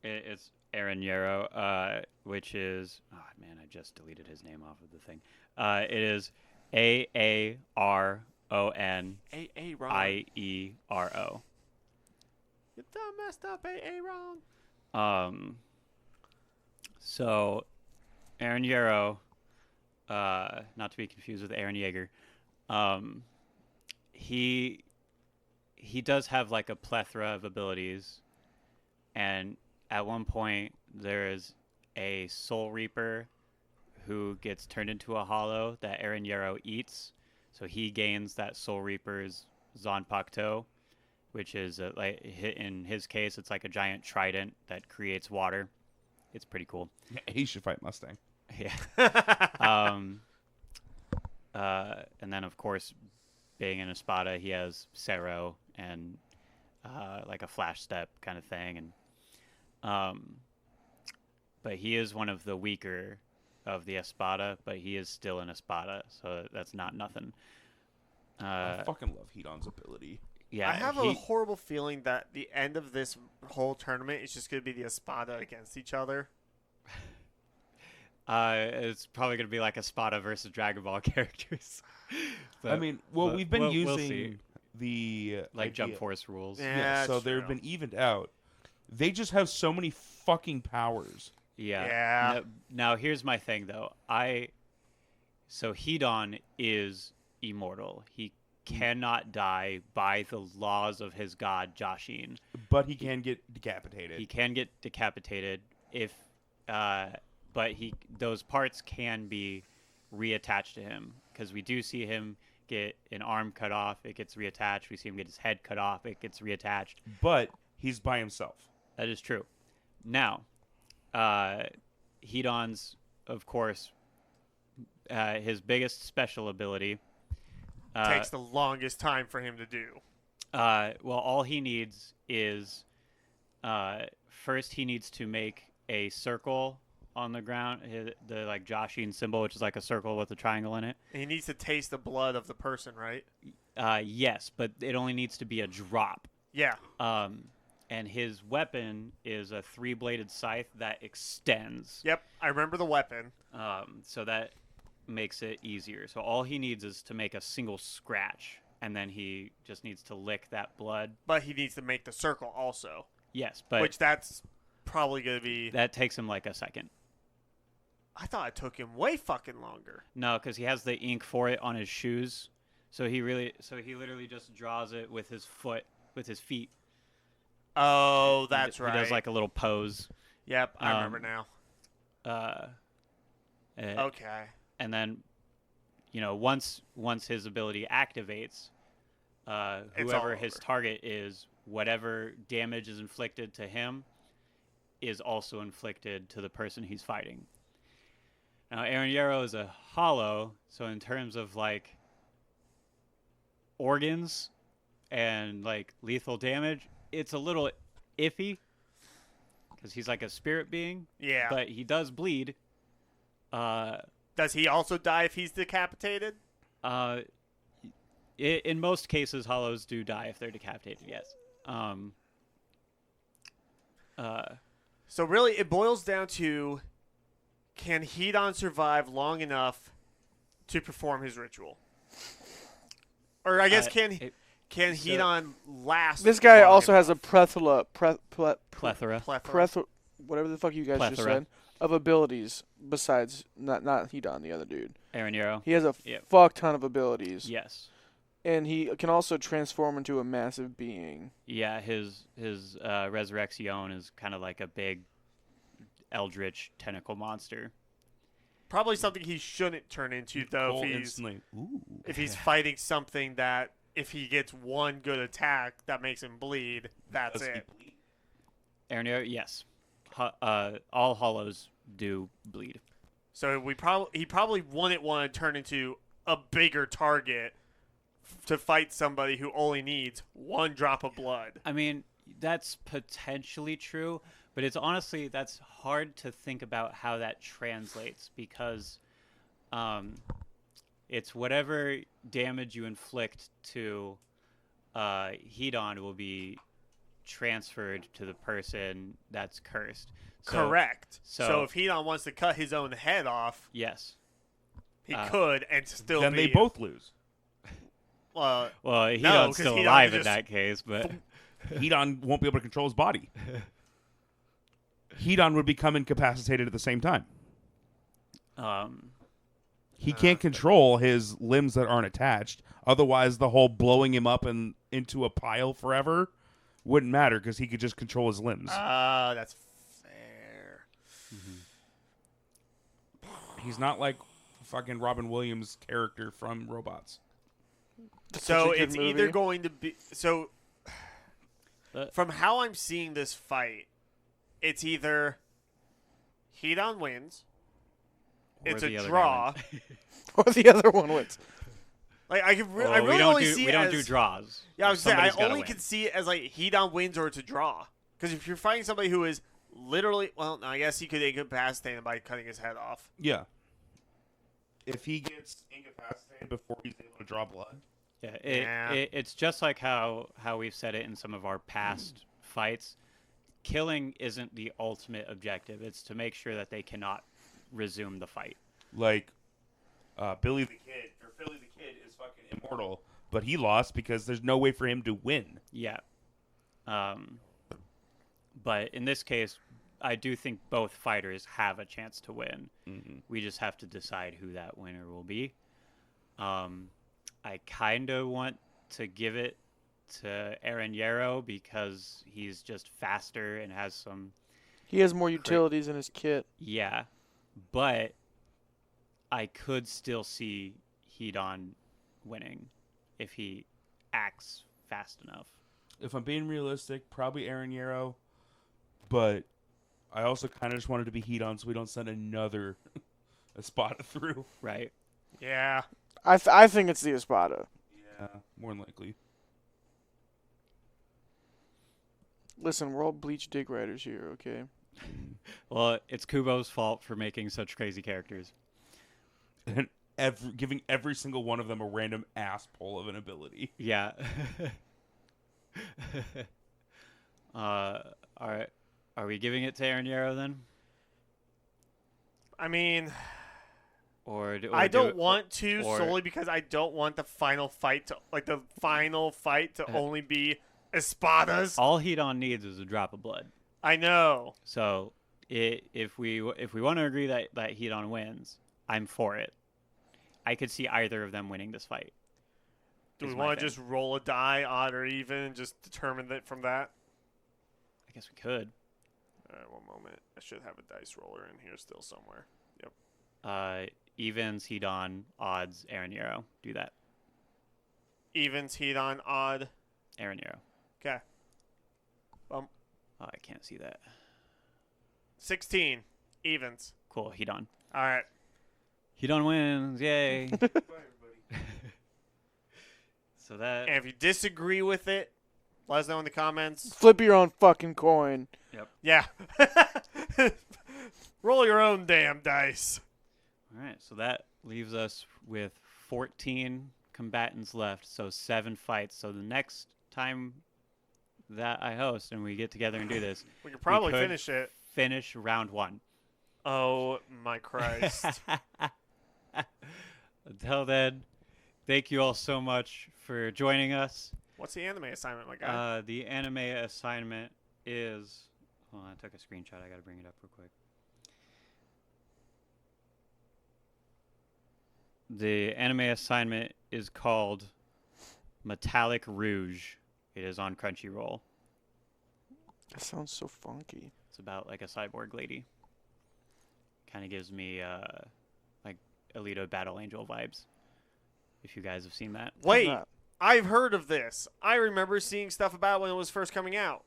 It's Aranjero, which is man, I just deleted his name off of the thing. It is AaronIeero. You done messed up, Aaron. So Aranjero, not to be confused with Aaron Yeager, he does have like a plethora of abilities, and at one point there is a Soul Reaper who gets turned into a hollow that Aranjero eats, so he gains that Soul Reaper's Zanpakuto, which is in his case it's like a giant trident that creates water. It's pretty cool. Yeah, he should fight Mustang. Yeah. And then of course, being an Espada, he has Xerio and like a flash step kind of thing, and but he is one of the weaker of the Espada, but he is still an Espada, so that's not nothing. I fucking love Hedon's ability. Yeah, I have a horrible feeling that the end of this whole tournament is just going to be the Espada against each other. It's probably going to be like Espada versus Dragon Ball characters. But- I mean, well, but we've been we'll using see. the Like Jump idea- Force rules. Yeah, so that's they've true. been evened out. They just have so many fucking powers. Yeah. Yeah. Now here's my thing though. So Hedon is immortal. He cannot die by the laws of his god Jashin. But he can get decapitated. He can get decapitated but those parts can be reattached to him, because we do see him get an arm cut off, it gets reattached. We see him get his head cut off, it gets reattached. But he's by himself. That is true. Now, Hedon's, of course, his biggest special ability. Takes the longest time for him to do. Well, all he needs is first he needs to make a circle on the ground, the like Joshin symbol, which is like a circle with a triangle in it. And he needs to taste the blood of the person, right? Yes, but it only needs to be a drop. Yeah. And his weapon is a 3-bladed scythe that extends. Yep. I remember the weapon. So that makes it easier. So all he needs is to make a single scratch, and then he just needs to lick that blood. But he needs to make the circle also. Yes, but Which that's probably going to be... that takes him like a second. I thought it took him way fucking longer. No, because he has the ink for it on his shoes. So he literally just draws it with his feet. Oh, that's right. He does like a little pose. Yep, I remember now. Okay. Okay. And then, once his ability activates, whoever his target is, whatever damage is inflicted to him is also inflicted to the person he's fighting. Now, Eren Yarrow is a hollow, so in terms of like organs and like lethal damage, it's a little iffy because he's like a spirit being. Yeah. But he does bleed. Does he also die if he's decapitated? In most cases, hollows do die if they're decapitated. Yes. So really, it boils down to: can Hedon survive long enough to perform his ritual? Or I guess can Hedon last? This guy long also has a enough? Plethora. Plethora. Whatever the fuck you guys just Plethora. said, of abilities besides not Hedon, the other dude. Eren Yarrow. He has a Yep. fuck ton of abilities. Yes. And he can also transform into a massive being. Yeah, his Resurrection is kind of like a big eldritch tentacle monster. Probably something he shouldn't turn into, though, Roll if he's instantly. Ooh. if he's fighting something that if he gets one good attack that makes him bleed, that's Does he it. bleed? Eren Yarrow, yes. All hollows do bleed. So he probably wouldn't want to turn into a bigger target to fight somebody who only needs one drop of blood. I mean, that's potentially true, but that's hard to think about how that translates because it's whatever damage you inflict to Hedon will be transferred to the person that's cursed. Correct. So- So if Hedon wants to cut his own head off, Yes. he could and still Then be... they both lose. Well, No, Hedon's 'cause still Hedon alive could in just- that case, but Hedon won't be able to control his body. Hedon would become incapacitated at the same time. He can't control his limbs that aren't attached. Otherwise, the whole blowing him up and into a pile forever wouldn't matter because he could just control his limbs. That's fair. He's not like fucking Robin Williams' character from Robots. That's So such a good it's either movie. going to be... So from how I'm seeing this fight, it's either Hedon wins, Or it's a the other guy draw. wins. Or the other one wins. Like I Well, really we don't only do see we it don't as, do draws. Yeah, I was saying I Somebody's gotta only win. can see it as like Hedon wins or it's a draw. Because if you're fighting somebody who is literally, well, no, I guess he could incapacitate him by cutting his head off. Yeah. If he gets incapacitated before he's able to draw blood. Yeah, Yeah. It's just like how we've said it in some of our past fights. Killing isn't the ultimate objective. It's to make sure that they cannot resume the fight. Like, Billy the Kid is fucking immortal, but he lost because there's no way for him to win. Yeah. But in this case, I do think both fighters have a chance to win. Mm-hmm. We just have to decide who that winner will be. I kind of want to give it to Eren Yarrow because he's just faster and has some... He has more utilities in his kit. Yeah. But I could still see Hedon winning if he acts fast enough. If I'm being realistic, probably Eren Yarrow, but I also kind of just wanted to be Hedon so we don't send another Espada through. Right. Yeah. I think it's the Espada. Yeah, more than likely. Listen, we're all Bleach dig riders here, okay? Well, it's Kubo's fault for making such crazy characters. And giving every single one of them a random ass pull of an ability. Yeah. All right. Are we giving it to Aaron Yarrow then? I mean, Or I do don't it- want to or- solely because I don't want the final fight to only be espadas. All Hedon needs is a drop of blood. I know. So if we want to agree that Hedon wins, I'm for it. I could see either of them winning this fight. Do we is my want to thing. just roll a die, odd or even, and just determine that from that? I guess we could. All right, one moment. I should have a dice roller in here still somewhere. Yep. Evens, Hedon, odds, Aaron Yarrow. Do that. Evens, heat on, odd. Aaron Yarrow. Okay. Oh, I can't see that. 16. Evens. Cool, Hedon. All right. Hedon wins, yay. So that... And if you disagree with it, let us know in the comments. Flip your own fucking coin. Yeah. Roll your own damn dice. All right, so that leaves us with 14 combatants left, so 7 fights. So the next time that I host and we get together and do this, We could probably could finish it. finish round 1. Oh, my Christ. Until then, thank you all so much for joining us. What's the anime assignment, my guy? The anime assignment is... Hold on, I took a screenshot. I got to bring it up real quick. The anime assignment is called Metallic Rouge. It is on Crunchyroll. That sounds so funky. It's about like a cyborg lady. Kind of gives me like Alita Battle Angel vibes. If you guys have seen that. Wait, Not- I've heard of this. I remember seeing stuff about it when it was first coming out.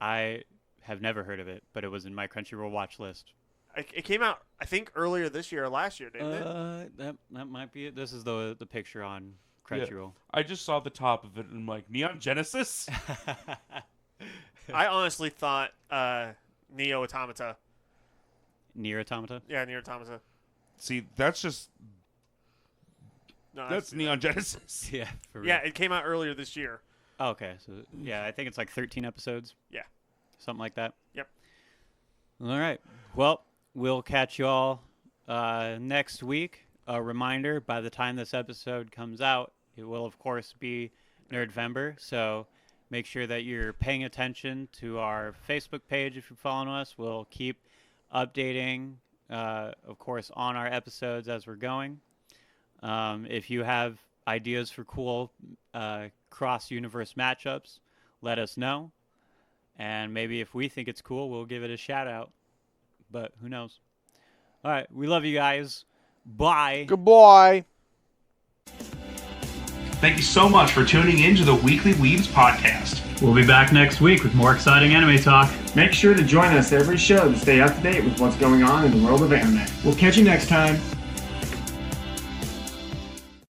I have never heard of it, but it was in my Crunchyroll watch list. It came out, I think, earlier this year or last year, didn't it? That might be it. This is the picture on Crunchyroll. I just saw the top of it and I'm like, Neon Genesis? I honestly thought Neo Automata. Nier Automata. Yeah, Neo Automata. See, that's just... No, That's Neon Genesis. Yeah. For real. yeah, it came out earlier this year. Oh, okay. So yeah, I think it's like 13 episodes. Yeah. Something like that. Yep. All right. Well, we'll catch you all next week. A reminder: by the time this episode comes out, it will of course be Nerdvember. So make sure that you're paying attention to our Facebook page if you're following us. We'll keep updating, of course, on our episodes as we're going. If you have ideas for cool cross-universe matchups, let us know. And maybe if we think it's cool, we'll give it a shout-out. But who knows? All right. We love you guys. Bye. Goodbye. Thank you so much for tuning in to the Weekly Weebs podcast. We'll be back next week with more exciting anime talk. Make sure to join us every show to stay up to date with what's going on in the world of anime. We'll catch you next time.